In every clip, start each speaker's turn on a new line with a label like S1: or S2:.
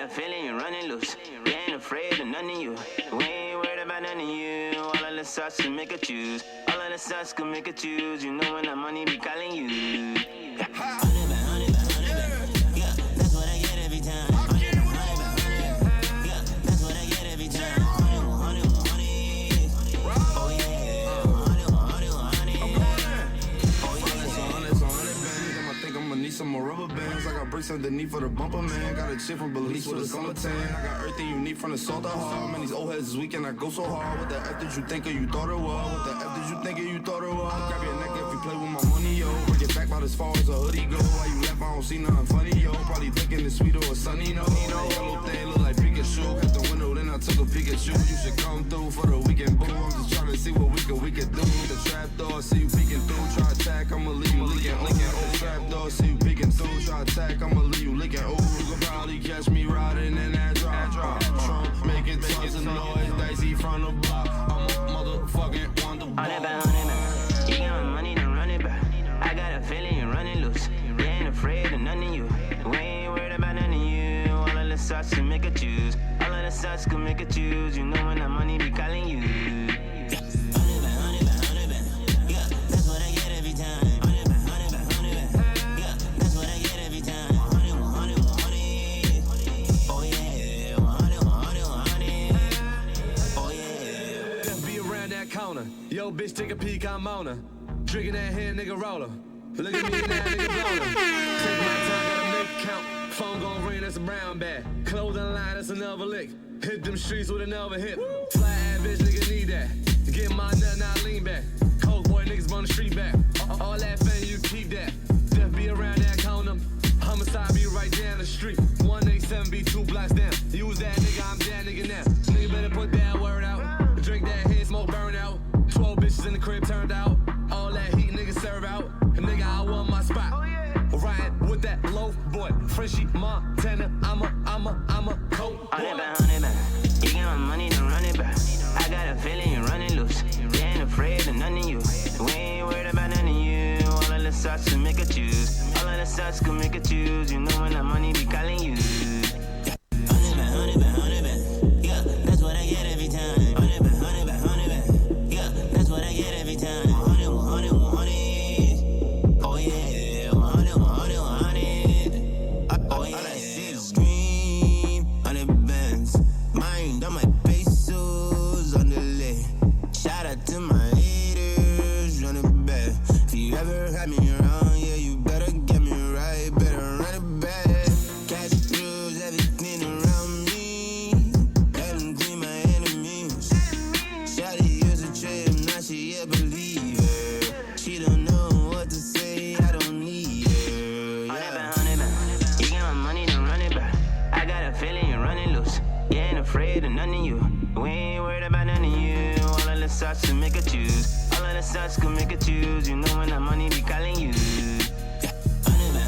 S1: a feeling you're running loose. You ain't afraid of none of you. We ain't worried about none of you. All of the sauce can make a choose. All of the sauce can make a choose. You know when that money be calling you. Yeah. Yeah, that's what I get every time. Yeah, that's what I get every time. Oh yeah,
S2: I think I'ma need some more rubber bands. I got bricks underneath for the bumper, man. Got a chick from Belize with a summer tan. I got everything you need from the salt to hard. Man, these old heads is weak and I go so hard. What the F did you think of you thought it was? What the F did you think of you thought it was? Grab your neck if you play with my money, yo. Bring it back about as far as a hoodie go. Why you laugh? I don't see nothing funny, yo. Probably thinking it's sweet or sunny, no. That yellow thing look like Pikachu. Cut the window, then I took a peek at you. You should come through for the weekend, boo. I'm just trying to see what we could do. The trap door, see you peeking through. Try attack, I'ma leave you leaking. The trap door, see you peeking through. Try attack, I'ma leave you leaking. Ooh, you can probably catch me riding in that drop. Trump making tons of noise, dicey from the block. I'm a motherfucking Wonderboy.
S1: On it back. You got my money, then run it back. I got a feeling you're running loose. You ain't afraid of none of you. We ain't worried about none of you. All of the sauce can make a choose. All of the sauce can make a choose. You know when that money be calling you.
S3: Yo, bitch, take a peek, I'm on her. Drinking that hand, nigga, roller. Look at me now, nigga, blown her. Take my time, gotta make it count. Phone gon' ring, that's a brown bag. Clothing line, that's another lick. Hit them streets with another hit. Fly ass bitch, nigga, need that. Get my nut, now lean back. Coke boy, niggas on the street back. All that fame, you keep that. Death be around that corner. Homicide be right down the street. 187 be 2 blocks down. Use that nigga, I'm that nigga now. Nigga better put that word out. Drink that head, smoke, burn out. 12 bitches in the crib turned out. All that heat, nigga, serve out. Nigga, I want my spot. Riding with that loaf boy. Freshy Montana, I'm a coat boy.
S1: On it back. You got my money, then run it back. I got a feeling you're running loose. You ain't afraid of none of you. We ain't worried about none of you. All of the sauce can make a choose. All of the sauce can make a choose. You know when that money be calling you. On it back. Yeah, that's what I get every time. On it back. Yeah, that's what I get every time. On it. Oh yeah, on it. Oh yeah. All I see is green on the Benz. Mind on my pesos on the list. Shout out to my haters, run it back. If you ever had me around, yeah, you better get me right. Better run it back. Cash rules everything around me. Let them clean my enemies. Shawty used to trade him, now she a believer. She don't know what to say, I don't need her. Yeah. On it back. You got my money, then run it back. I got a feeling you're running loose. You ain't afraid of none of you. We ain't worried about none of you. All of the sauce can make a choose. All of the sauce can make a choose. You know when that money be calling you. On it back.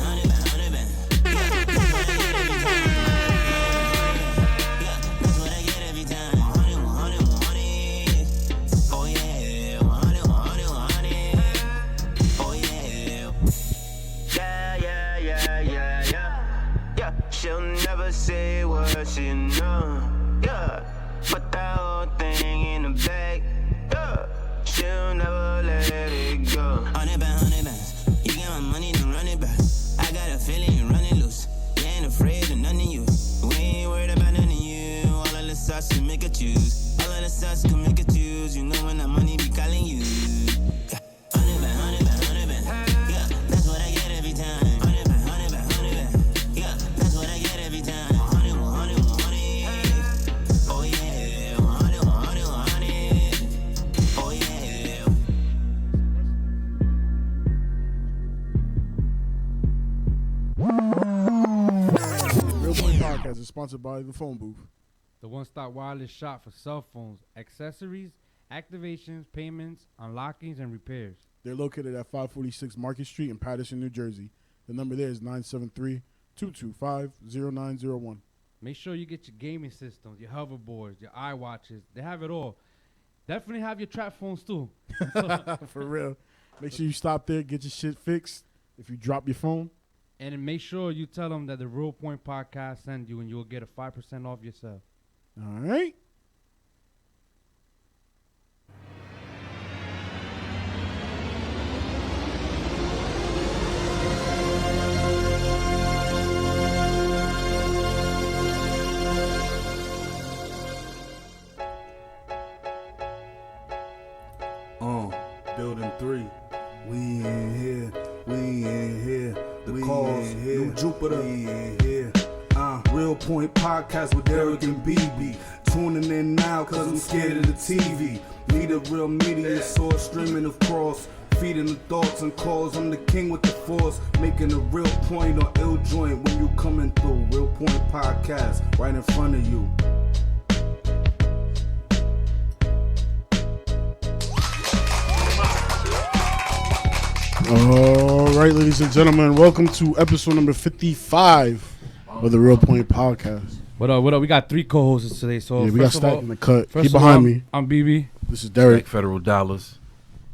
S1: Yeah, that's what I get every time. Yeah, that's what I get every time. On it. Oh yeah, on it. Oh yeah. Yeah, she'll never say what she know. Yeah, put that whole thing in the bag. Yeah, she'll never let it go. On it back. You got my money, then run it back. I got a feeling you're running loose. You ain't afraid of none of you. We ain't worried about none of you. All of the sauce can make a choose. All of the sauce can make a choose. You know when that money be calling you. Yeah. On it back. Yeah, that's what I get every time. On it back. Yeah, that's what I get every time. On it. Oh yeah, on it. Oh yeah.
S4: Real Point Podcast is sponsored by the Phone Booth.
S5: The one-stop wireless shop for cell phones, accessories, activations, payments, unlockings, and repairs.
S4: They're located at 546 Market Street in Paterson, New Jersey. The number there is 973-225-0901.
S5: Make sure you get your gaming systems, your hoverboards, your iWatches. They have it all. Definitely have your trap phones too.
S4: For real. Make sure you stop there, get your shit fixed. If you drop your phone,
S5: And then make sure you tell them that the Real Point Podcast sent you, and you'll get a 5% off yourself.
S4: All right.
S6: Building 3. We in here. The cause, New Jupiter. We in here. Real Point Podcast with Derek and BB. Tuning in now cause I'm scared of the TV. Need a real media source streaming across. Feeding the thoughts and calls. I'm the king with the force. Making a real point or ill joint when you coming through. Real Point Podcast right in front of you.
S4: All right, ladies and gentlemen, welcome to episode number 55 of the Real Point Podcast.
S5: What up? We got 3 co-hosts today. So
S4: Yeah, we got Stack in the cut.
S5: First
S4: He behind me.
S5: I'm BB.
S4: This is Derek.
S7: Federal dollars.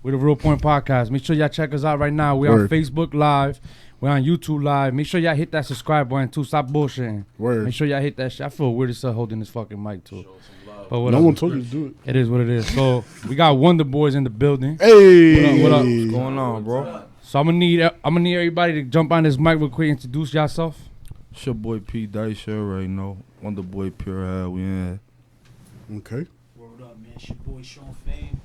S5: We're the Real Point Podcast. Make sure y'all check us out right now. We're on Facebook Live. We're on YouTube Live. Make sure y'all hit that subscribe button too. Stop bullshitting.
S4: Word.
S5: Make sure y'all hit that shit. I feel weird as hell holding this fucking mic too. But
S4: No
S5: whatever.
S4: one told you to do it.
S5: It is what it is. So we got Wonderboys in the building.
S4: Hey.
S5: What up?
S7: What's going on, bro?
S5: So I'm gonna need everybody to jump on this mic real quick. Introduce yourself.
S7: It's your boy P. Dice, you already know. Wonderboy, Pure Hell, we in.
S4: Okay.
S8: Word up, man. It's your boy Sean Fame.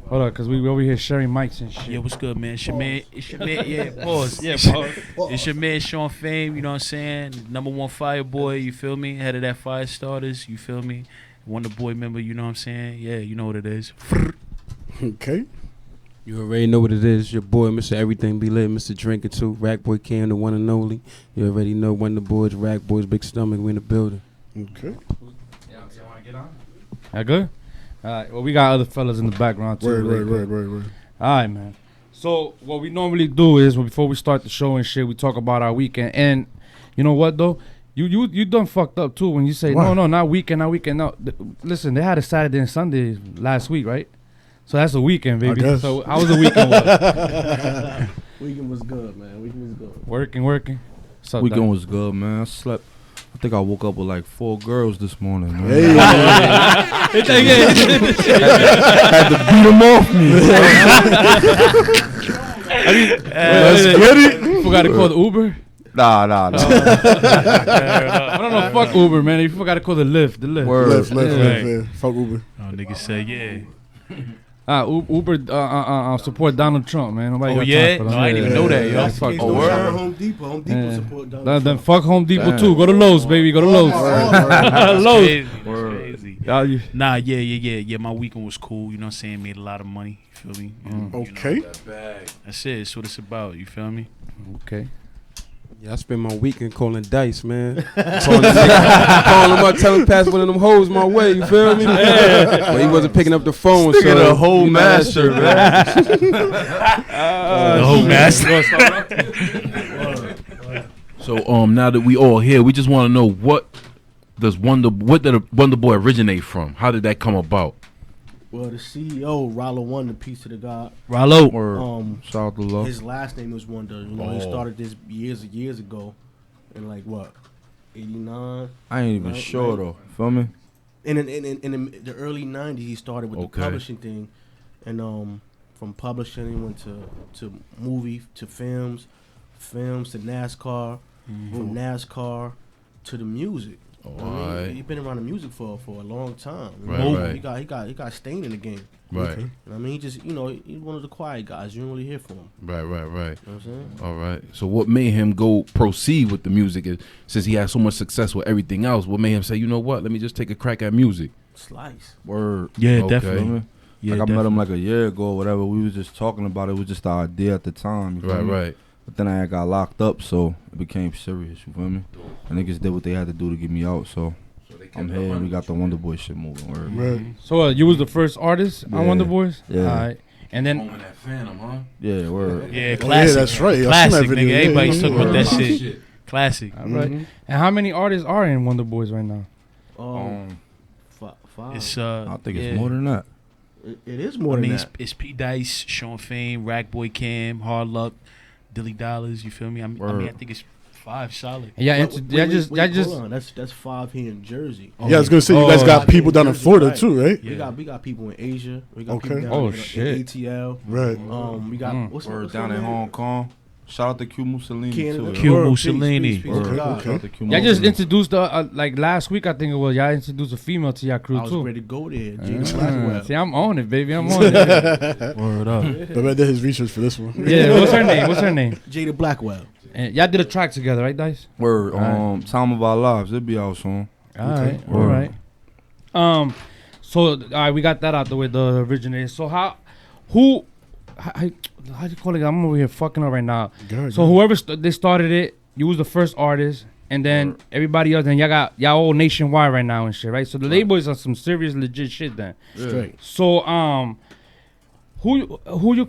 S5: Hold up, cause we over here sharing mics and shit.
S8: Yeah, what's good, man? It's your man. Yeah, pause. Yeah, pause. It's your man Sean Fame. You know what I'm saying? #1 fire boy. You feel me? Head of that fire starters. You feel me? Wonderboy member. You know what I'm saying? Yeah, you know what it is.
S4: Okay.
S9: You already know what it is. Your boy, Mr. Everything Be Lit, Mr. Drinker too. Rackboy Cam, the one and only. You already know Wonderboys, Rackboys, Big Stomach. We in the building.
S4: Okay.
S5: That good? All right. Well, we got other fellas in the background too.
S4: Word.
S5: All right, man. So what we normally do is before we start the show and shit, we talk about our weekend. And you know what though? You done fucked up too when you say
S4: Why?
S5: no, not weekend. No. Listen, they had a Saturday and Sunday last week, right? So that's a weekend, baby.
S4: guess.
S5: So how was the weekend? Was?
S9: Weekend was good, man. Weekend was good.
S5: Working. What's up,
S7: Weekend
S5: Doc?
S7: was good, man. I slept. I think I woke up with like 4 girls this morning, man.
S4: Hey.
S7: Had to beat them off me.
S4: Let's get it.
S5: You forgot to call the Uber?
S7: Nah.
S5: I don't know. Fuck Uber, man. You forgot to call the Lyft. The Lyft.
S4: Left.
S5: Yeah.
S4: Fuck Uber.
S8: Oh, nigga said yeah.
S5: Uber support Donald Trump, man. Nobody
S8: Oh
S5: got
S8: yeah.
S5: time for
S8: No,
S5: them.
S8: I didn't even know that, yo.
S5: Fuck
S9: Oh,
S5: Uber.
S9: word. Home Depot. Home Depot
S5: Yeah.
S9: support Donald
S5: Then
S9: Trump.
S5: fuck Home Depot
S7: Damn.
S5: too. Go to Lowe's, baby. Go to Lowe's.
S8: That's
S5: Lowe's.
S8: crazy. That's crazy.
S5: Yeah.
S8: Nah, yeah. My weekend was cool. You know what I'm saying? Made a lot of money. You feel me? You know,
S4: Okay.
S8: that's it. That's what it's about. You feel me?
S5: Okay.
S9: Yeah, I spent my weekend calling dice, man. calling him up, telling him pass one of them hoes my way. You feel me? But he wasn't picking up the phone.
S7: Nigga,
S9: so
S7: the whole master, man.
S8: The whole master.
S7: So now that we all here, we just want to know what did Wonderboy originate from? How did that come about?
S10: Well, the CEO, Rollo Wonder, peace to the God.
S8: Rollo.
S7: Or shout out to love.
S10: His last name was Wonder. You know, he started this years ago, in like what, 89.
S7: I ain't even
S10: Right,
S7: sure
S10: right.
S7: though. Feel me?
S10: In the early 90s, he started with the publishing thing, and from publishing he went to movie to films to NASCAR, from NASCAR to the music. You know what I mean?
S7: Alright.
S10: He's been around the music for a long time. You
S7: Right,
S10: know?
S7: right.
S10: He got staying in the game.
S7: Right.
S10: And I mean, he just, you know, he's one of the quiet guys. You don't really hear from him.
S7: Right.
S10: You know what I'm saying?
S7: All right. So what made him proceed with the music is, since he had so much success with everything else, what made him say, you know what, let me just take a crack at music?
S10: Slice.
S7: Word.
S8: Yeah,
S7: Okay.
S8: definitely. Yeah,
S7: Like I met him
S8: definitely.
S7: like a year ago or whatever. We was just talking about it. It was just the idea at the time. You feel me? Right. But then I got locked up, so it became serious. You feel me? And niggas did what they had to do to get me out, so I'm here and we got the Wonderboy shit moving. Word.
S4: Right.
S5: So you was the first artist on
S7: Yeah.
S5: Wonderboys?
S7: Yeah.
S5: All right. And then
S7: that Phantom, huh? Yeah, word.
S8: Yeah,
S4: Oh,
S8: classic.
S4: yeah, that's right. I seen that
S8: Classic,
S4: video.
S8: nigga.
S4: Yeah,
S8: Everybody's
S4: yeah,
S8: talking
S4: yeah.
S8: about that shit. Classic.
S5: all right. And how many artists are in Wonderboys right now?
S10: Five.
S8: It's
S7: I think
S8: yeah.
S7: it's more than that.
S10: It is more
S8: I mean,
S10: than
S8: it's,
S10: that.
S8: it's P Dice, Sean Fame, Rackboy Cam, Hard Luck, Dilly Dollars. You feel me? I mean, I think it's 5 solid.
S5: Yeah,
S10: hold on. That's 5 here in Jersey.
S4: Yeah, I was gonna say you guys got people down in Florida too, right?
S10: Yeah. We got people in Asia. We got
S4: Okay.
S10: people down in ATL.
S4: Right.
S10: We got
S7: what's down in Hong Kong. Shout out to Q Mussolini
S10: Canada.
S7: too.
S8: Q Mussolini.
S4: Okay.
S5: Y'all just introduced like last week, I think it was. Y'all introduced a female to your crew
S10: I was
S5: too.
S10: ready to go there. Jada Blackwell.
S5: See, I'm on it, baby. I'm on it.
S8: Word up.
S4: But I did his research for this one.
S5: Yeah, what's her name?
S10: Jada Blackwell.
S5: And y'all did a track together, right, Dice?
S7: Word. Time of Our Lives. It'll be out soon.
S5: All right. So all right, we got that out the way. The originator. So how do you call it? I'm over here fucking up right now. So whoever they started it, you was the first artist, and then everybody else. And y'all all nationwide right now and shit, right? So the label is on some serious legit shit then.
S10: Straight.
S5: So who you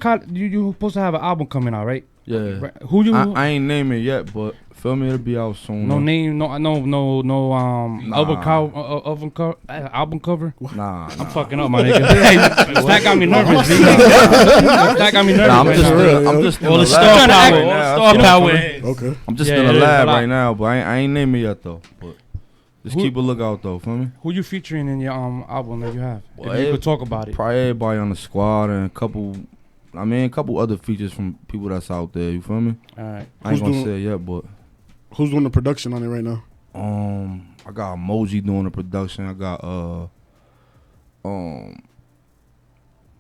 S5: supposed to have an album coming out, right?
S7: Yeah.
S5: Right. Who you?
S7: I ain't naming it yet, but feel me, it'll be out soon.
S5: No name, no album cover.
S7: Nah,
S5: I'm fucking up, my nigga. That got me nervous. That got me nervous.
S7: I'm just
S8: all the star power.
S4: Okay.
S7: I'm just in the lab right now, but I ain't naming it yet though. But just keep a lookout though, feel me?
S5: Who you featuring in your album that you have? Well, if you could talk about it.
S7: Probably everybody on the squad and a couple other features from people that's out there. You feel me?
S5: All right.
S7: I ain't gonna say it yet, but
S4: who's doing the production on it right now?
S7: I got Emoji doing the production. I got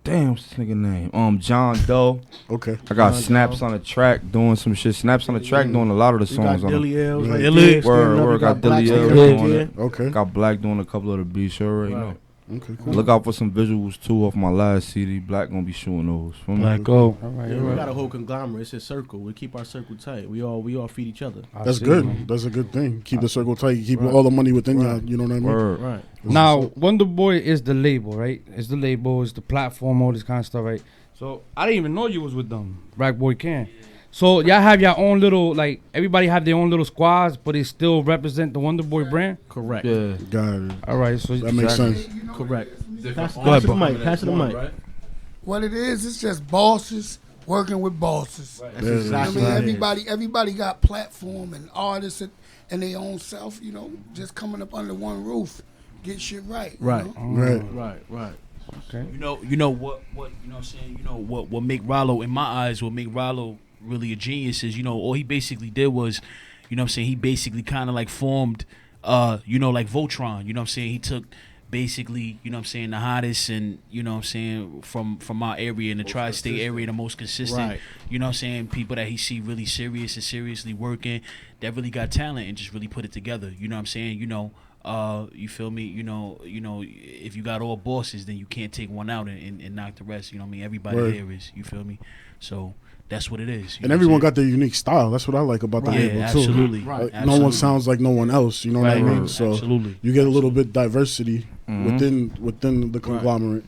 S7: damn, what's this nigga name? John Doe.
S4: Okay.
S7: I got Snaps on the track doing some shit. Snaps on the track doing a lot of the songs.
S10: Got Dilly L's right
S7: there. Word. Got Dilly L's doing it.
S4: Okay.
S7: Got Black doing a couple of the beats. You already know.
S4: Okay, cool.
S7: Look out for some visuals too off my last CD. Black gonna be shooting those.
S5: Black go.
S10: All right. We got a whole conglomerate. It's a circle. We keep our circle tight. We all feed each other.
S4: That's good. Man. That's a good thing. Keep the circle tight. Keep all the money within you. You know what I mean?
S10: Right.
S5: Now, Wonderboy is the label, right? It's the label. It's the platform. All this kind of stuff, right? So I didn't even know you was with them. Rackboy can. So y'all have your own little, like, everybody have their own little squads, but they still represent the Wonderboy brand?
S10: Correct.
S4: Yeah. Got it.
S5: All right. So
S4: that makes sense.
S10: Correct.
S8: Pass the mic.
S10: Pass the mic.
S11: What it is, it's just bosses working with bosses.
S10: That's exactly
S11: I mean, everybody got platform and artists and their own self, you know, just coming up under one roof, get shit right.
S10: Right.
S11: You know?
S10: Right.
S5: Okay.
S8: You know what you know what I'm saying? You know what make Rollo, in my eyes, what make Rollo really a genius is, you know, all he basically did was, you know what I'm saying, he basically kind of like formed you know, like Voltron, you know what I'm saying? He took basically, you know what I'm saying, the hottest and, you know what I'm saying, from our area in the tri-state area, the most consistent, you know what I'm saying, people that he see really serious and seriously working, that really got talent and just really put it together, you know what I'm saying, you know, you feel me, you know, if you got all bosses, then you can't take one out and knock the rest, you know what I mean, everybody here is, you feel me, so that's what it is.
S4: And everyone got their unique style. That's what I like about the label
S8: absolutely.
S4: too.
S8: Right.
S4: No one sounds like no one else. You know what I mean? So you get a little bit diversity within the conglomerate.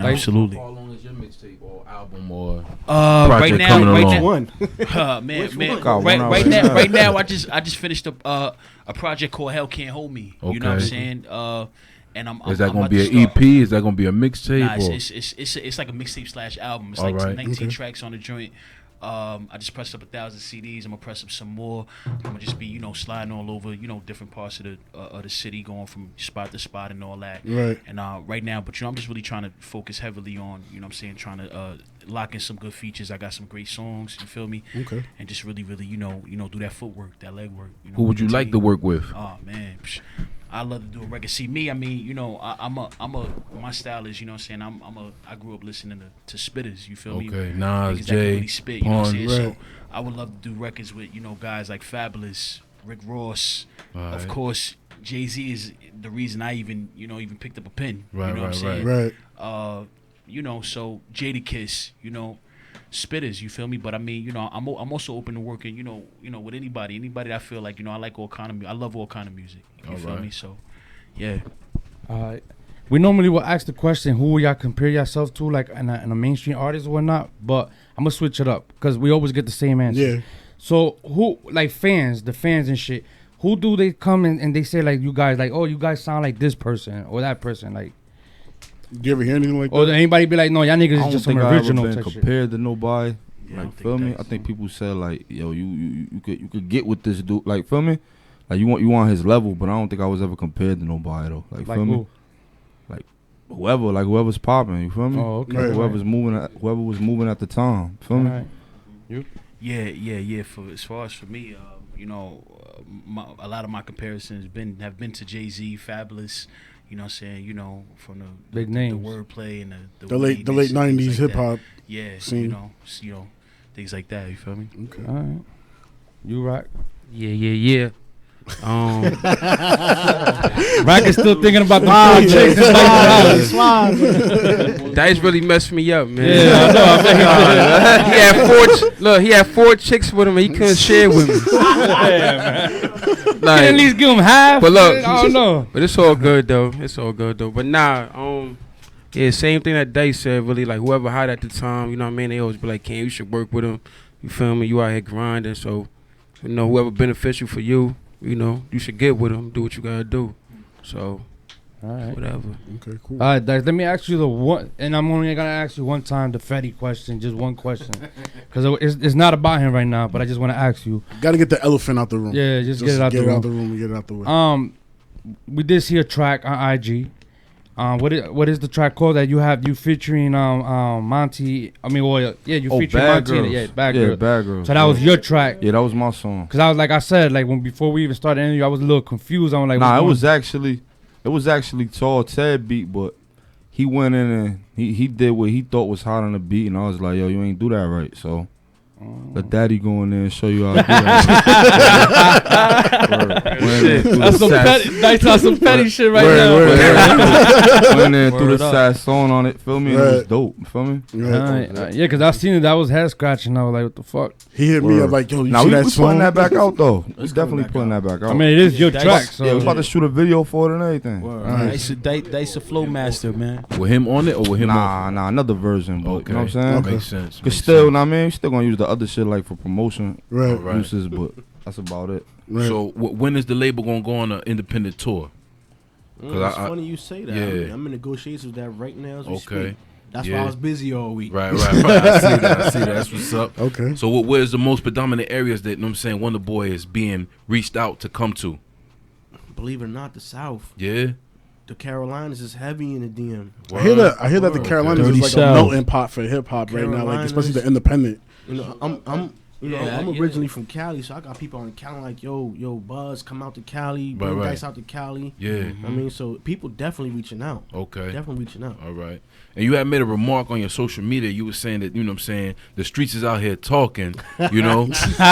S8: Absolutely.
S12: How long is your mixtape or album or
S8: right now,
S10: one.
S8: Right now, I just finished a project called Hell Can't Hold Me.
S12: Okay.
S8: You know what I'm saying? And
S12: is that gonna be an EP? Is that gonna be a mixtape?
S8: Nah, it's like a mixtape / album. It's like 19 tracks on the joint. I just pressed up 1,000 CDs. I'm gonna press up some more. I'm gonna just be, you know, sliding all over, you know, different parts of the city, going from spot to spot and all that.
S4: Right.
S8: And right now, but you know, I'm just really trying to focus heavily on, you know what I'm saying, trying to lock in some good features. I got some great songs, you feel me? Okay. And just really, you know, do that footwork, that leg work. You know,
S12: who would you like to work with?
S8: Oh man, I love to do a record. See me, I mean, you know, my style is, you know what I'm saying, I grew up listening to spitters, you feel me?
S12: Okay, Nas,
S8: Jay,
S12: really
S8: spit, you know what I'm saying? So I would love to do records with, you know, guys like Fabulous, Rick Ross, of course. Jay-Z is the reason I even picked up a pen.
S12: Right,
S8: you know what I'm saying?
S4: Right.
S8: You know, so Jadakiss, you know, spitters, you feel me? But I mean, you know, I'm also open to working, you know, with anybody that I feel like, you know, I like all kind of music. I love all kind of music. You feel me? So, yeah.
S5: We normally will ask the question, who will y'all compare yourself to, like in a mainstream artist or whatnot? But I'm gonna switch it up because we always get the same answer.
S4: Yeah.
S5: So who, like the fans and shit, who do they come in and they say like, you guys, like, oh, you guys sound like this person or that person, like?
S4: Do you ever hear anything like that?
S5: Or anybody be like, no, y'all niggas is just some original
S7: I don't think I've ever been compared to nobody.
S8: Yeah,
S7: like, feel me? I think people said like, yo, you could get with this dude. Like, feel me? Like, you want his level, but I don't think I was ever compared to nobody though. Like feel me? Like whoever's popping. You feel me?
S5: Oh, okay.
S7: Like, whoever was moving at the time. Feel me?
S5: Right. You?
S8: Yeah. For as far as for me, you know, a lot of my comparisons have been to Jay-Z, Fabulous. You know what I'm saying? You know, from the
S5: big names,
S8: the wordplay and
S4: the late '90s hip hop.
S8: Yeah,
S4: scene.
S8: you know, things like that. You feel me?
S4: Okay.
S5: All right. You rock.
S8: Yeah.
S5: Rack is still thinking about the chicks.
S9: Dice really messed me up, man.
S5: Yeah, I know.
S9: He had 4 chicks with him and he couldn't share with me.
S5: Like, at least give him half.
S9: But look,
S5: I don't know.
S9: But it's all good though. But nah, yeah, same thing that Dice said. Really, like whoever hot at the time, you know what I mean. They always be like, "Can you should work with him?" You feel me? You out here grinding, so you know whoever beneficial for you. You know, you should get with them, do what you gotta do. So,
S5: all right,
S9: whatever.
S4: Okay, cool.
S5: All right, Dice, let me ask you the one, and I'm only gonna ask you one time the FETTY question, just one question, because it's not about him right now, but I just want to ask you.
S4: Gotta get the elephant out the room.
S5: Yeah, just get it out the room.
S4: And get it out the way.
S5: We did see a track on IG. What is the track called that you featuring Monty? I mean, well, yeah, you featuring
S7: Bad
S5: Monty.
S7: Girls.
S5: Yeah, Bad
S7: Yeah,
S5: Girls.
S7: Bad Girls.
S5: So that was your track.
S7: Yeah, that was my song.
S5: Cause I was like I said, like before we even started the interview, I was a little confused. I'm like,
S7: nah, it was actually Tall Ted beat, but he went in and he did what he thought was hot on the beat, and I was like, yo, you ain't do that right, so. Let Daddy go in there and show you how to do that.
S5: That's some petty shit right now.
S7: Went in there and threw the sad song on it, feel me? And it was dope, feel me?
S5: Yeah, cause I seen it. That was head scratching. I was like, what the fuck?
S4: He hit me up like, yo, you
S7: now
S4: see that
S7: we
S4: song?
S7: putting that back out though. We definitely putting that back out.
S5: I mean, it is your track. So
S7: yeah, we about to shoot a video for it and everything.
S8: Dice a flow master, man.
S12: With him on it or with him off?
S7: Nah, another version. But,
S12: okay.
S7: You know what I'm saying?
S12: Makes sense.
S7: Cause still, I mean, we still gonna use the other shit like for promotion
S4: right.
S7: uses, but that's about it.
S4: Right.
S12: So when is the label gonna go on an independent tour?
S10: It's funny you say that.
S12: Yeah.
S10: I'm in negotiations with that right now as we
S12: Okay.
S10: speak. That's why I was busy all week.
S12: Right. I see that. That's what's up.
S4: Okay.
S12: So where's the most predominant areas that, you know what I'm saying, Wonderboy is being reached out to come to?
S10: Believe it or not, the South.
S12: Yeah.
S10: The Carolinas is heavy in the DM.
S4: I hear that the Carolinas is like a melting pot for hip hop right now, like especially the independent.
S10: You know, I'm originally from Cali, so I got people on Cali like, yo, Buzz, come out to Cali, bring Dice out to Cali.
S12: Yeah.
S10: I mean, so people definitely reaching out.
S12: Okay.
S10: Definitely reaching out.
S12: All right. And you had made a remark on your social media. You were saying that, you know what I'm saying, the streets is out here talking, you know.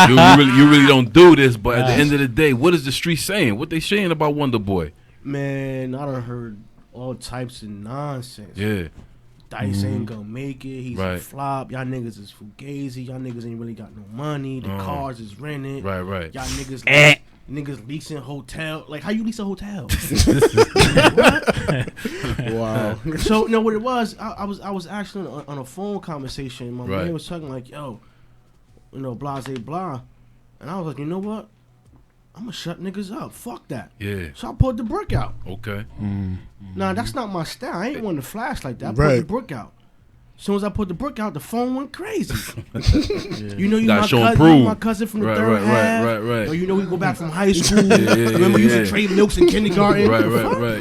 S12: you really don't do this, but at the end of the day, what is the street saying? What they saying about Wonderboy?
S10: Man, I done heard all types of nonsense.
S12: Yeah.
S10: Dice ain't gonna make it. He's a flop. Y'all niggas is fugazi. Y'all niggas ain't really got no money. The cars is rented.
S12: Right.
S10: Y'all niggas niggas leasing hotel. Like, how you lease a hotel?
S4: Wow.
S10: So, no, what it was, I was actually on a phone conversation. My man was talking like, yo, you know, blase blah. And I was like, you know what? I'm gonna shut niggas up. Fuck that.
S12: Yeah.
S10: So I pulled the brick out.
S12: Okay.
S10: Nah, that's not my style. I ain't want to flash like that. I pulled the brick out. As soon as I put the brick out, the phone went crazy. You know, my cousin from the third half.
S12: Right.
S10: Or you know, we go back from high school. Remember, we used to trade milks in kindergarten.
S12: Right.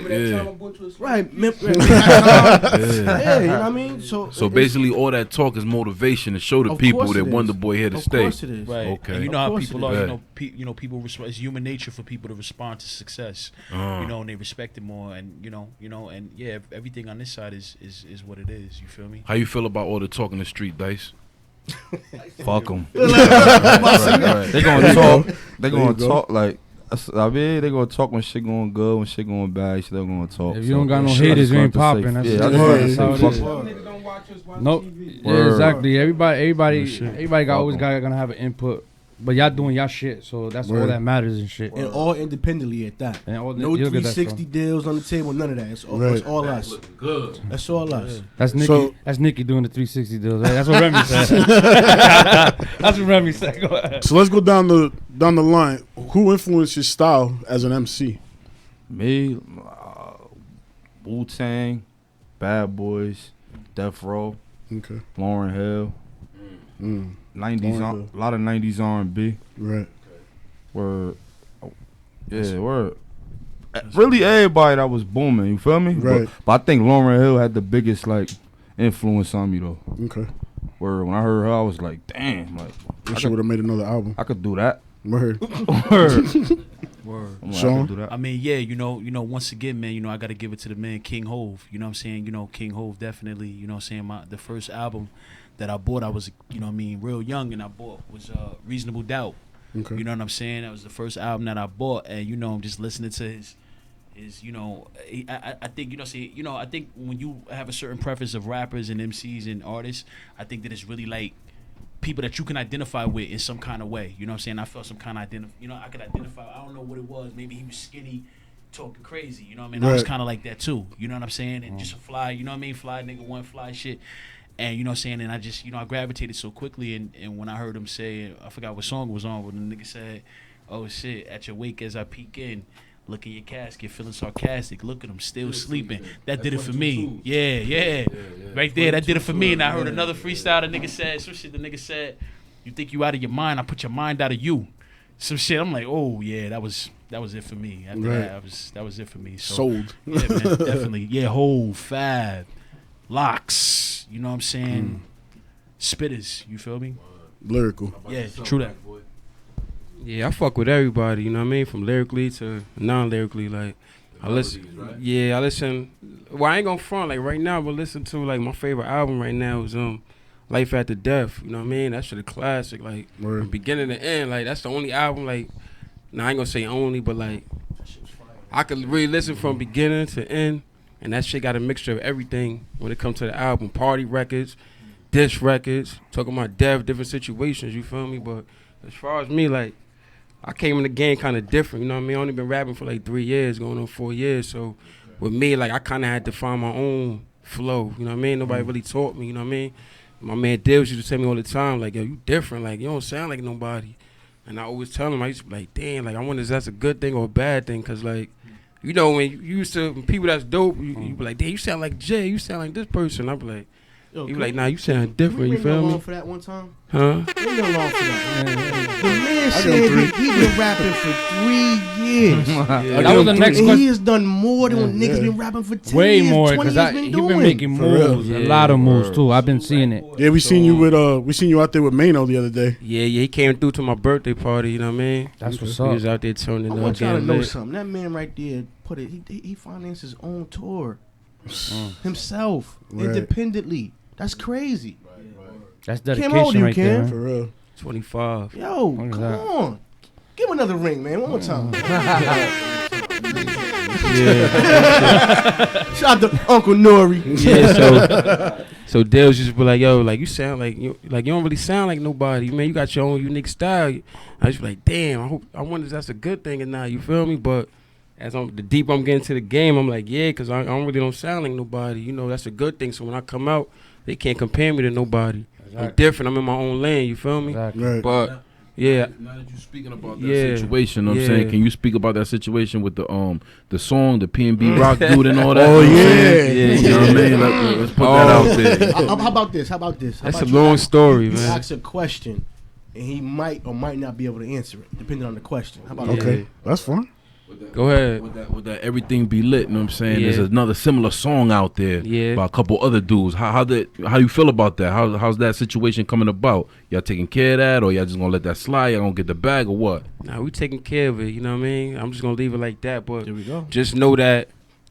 S10: Yeah, you know what I mean? So
S8: basically, all that talk is motivation to show the people that Wonderboy here to stay.
S10: Of course it is.
S8: Right.
S10: Okay.
S8: And you know how people are. You know, people respond. It's human nature for people to respond to success. You know, and they respect it more. And you know, and yeah, everything on this side is what it is. You feel me?
S12: How you feel about all the talk in the street, Dice?
S7: Fuck them. Right. They gonna talk. They gonna talk like. I mean, they gonna talk when shit going good, when shit going bad. They still gonna talk.
S5: If you don't got no haters, you ain't popping.
S7: Yeah, that's how it is.
S5: Nope. Yeah, exactly. Everybody gonna have an input. But y'all doing y'all shit, so that's all that matters and shit.
S10: And all independently at that. And all no 360 deals on the table, none of that. It's all us.
S12: Good.
S10: That's all us.
S5: That's Nikki.
S4: So,
S5: that's Nikki doing the 360 deals. Right? That's what Remy said. That's what Remy said. Go ahead.
S4: So let's go down the line. Who influenced your style as an MC?
S7: Me, Wu-Tang, Bad Boys, Death Row,
S4: okay,
S7: Lauryn Hill. 90s, a lot of 90s R&B.
S4: Right.
S7: Word. Yeah, word. Really, everybody that was booming. You feel me?
S4: Right.
S7: But I think Lauryn Hill had the biggest like influence on me though.
S4: Okay.
S7: Where when I heard her, I was like, damn, like
S4: I should have made another album.
S7: I could do that.
S4: Word.
S7: Word.
S8: Word.
S4: Sean?
S8: I mean, yeah, you know, once again, man, you know, I got to give it to the man King Hove. You know what I'm saying? You know, King Hove definitely, you know what I'm saying, the first album that I bought, I was, you know what I mean, real young, and I bought was Reasonable Doubt.
S4: Okay.
S8: You know what I'm saying? That was the first album that I bought, and, you know, I'm just listening to his, you know, I think, you know, I think when you have a certain preference of rappers and MCs and artists, I think that it's really like people that you can identify with in some kind of way. You know what I'm saying? I felt some kind of you know, I could identify. I don't know what it was. Maybe he was skinny, talking crazy. You know what I mean? Right. I was kind of like that too. You know what I'm saying? And just a fly. You know what I mean? Fly nigga, one fly shit. And you know what I'm saying? And I just, you know, I gravitated so quickly. And when I heard him say, I forgot what song it was on, but the nigga said, "Oh shit, at your wake as I peek in. Look in your casket, feeling sarcastic. Look at him, still sleeping." That did it for me. Yeah. Right there, that did it for me. And I heard another freestyle. The nigga said, some shit. The nigga said, "You think you out of your mind? I put your mind out of you." Some shit. I'm like, oh yeah, that was it for me. After that was it for me. So,
S4: sold.
S8: Yeah, man, definitely. Yeah, Hov, Fab, Locks. You know what I'm saying? Spitters. You feel me?
S4: Lyrical.
S8: Yeah, true that.
S9: Yeah, I fuck with everybody, you know what I mean? From lyrically to non-lyrically, like, I listen. Right? Yeah, I listen. Well, I ain't gonna front, like, right now, but listen to, like, my favorite album right now is Life After Death, you know what I mean? That shit a classic, like, from beginning to end, like, that's the only album, like, I ain't gonna say only, but, like, I could really listen from beginning to end, and that shit got a mixture of everything when it comes to the album. Party records, diss records, talking about death, different situations, you feel me? But as far as me, like, I came in the game kind of different, you know what I mean? I only been rapping for like 3 years, going on 4 years. So with me, like, I kind of had to find my own flow, you know what I mean? Nobody really taught me, you know what I mean? My man Dibs used to tell me all the time, like, yo, you different, like, you don't sound like nobody. And I always tell him, I used to be like, damn, like, I wonder if that's a good thing or a bad thing, because, like, you know, when you used to, when people that's dope, you be like, damn, you sound like Jay, you sound like this person. I be like, you be like, nah, you sound different, you feel me?
S10: For that one time?
S9: Huh?
S10: Bring you along for that. The man said he been rapping for 3 years.
S5: That was the next question.
S10: He has done more than when niggas been rapping for 10
S5: way
S10: years,
S5: more,
S10: 20
S5: because
S10: years
S5: he been making moves, a lot of moves too. I've been seeing it.
S4: Yeah, we seen you out there with Mano the other day.
S9: Yeah, he came through to my birthday party, you know what I mean?
S5: That's what's
S9: He
S5: up.
S9: was out there turning up.
S10: I want y'all to know something. That man right there he financed his own tour himself, independently. That's crazy.
S5: That's dedication
S10: Kim, how old are you,
S5: right
S10: Kim?
S5: there.
S4: For real.
S9: 25.
S10: Yo, come on. Give him another ring, man. One more time. Shout out to Uncle Nori.
S9: Yeah, so Dale's used to be like, yo, like, you sound like you don't really sound like nobody, man. You got your own unique style. I just be like, damn, I wonder if that's a good thing or not. You feel me? But as the deeper I'm getting to the game, I'm like, yeah, because I don't sound like nobody. You know, that's a good thing. So when I come out, they can't compare me to nobody. Exactly. I'm different. I'm in my own lane. You feel me?
S4: Exactly. Right.
S9: But yeah.
S12: Now that you're speaking about that situation, I'm saying, can you speak about that situation with the song, the P&B Rock dude and all that?
S4: Oh
S12: yeah. You know what I mean? Let's put that out there.
S10: How about this?
S9: That's a long story, man.
S10: Ask a question, and he might or might not be able to answer it, depending on the question. How about
S4: Okay,
S10: that?
S4: that's fine.
S9: Go ahead.
S12: With that Everything Be Lit, you know what I'm saying? There's another similar song out there by a couple other dudes. How you feel about that? How's that situation coming about? Y'all taking care of that, or y'all just gonna let that slide? Y'all gonna get the bag, or what?
S9: Nah, we taking care of it, you know what I mean? I'm just gonna leave it like that, but
S10: There we go.
S9: just know that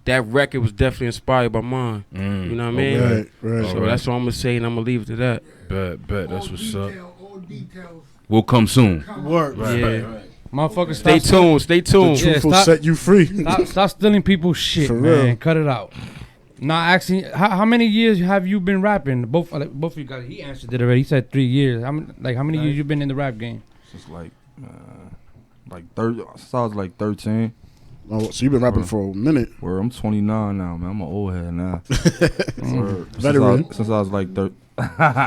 S9: record was definitely inspired by mine. You know what I mean?
S4: Right.
S9: So that's what I'm gonna say, and I'm gonna leave it to that.
S12: Bet. That's what's up.
S11: All details.
S12: We'll come soon.
S10: Work.
S9: Right.
S5: Motherfuckers,
S9: Stay tuned.
S4: The truth will set you free.
S5: Stop stealing people's shit,
S4: For
S5: man.
S4: real.
S5: Cut it out. Now, asking, how many years have you been rapping? Both of you guys. He answered it already. He said 3 years. How many years you been in the rap game?
S7: Since since I was like 13.
S4: Oh, so you've been rapping for a minute.
S7: Where I'm 29 now, man. I'm an old head now.
S4: Veteran.
S7: Since I was like 13.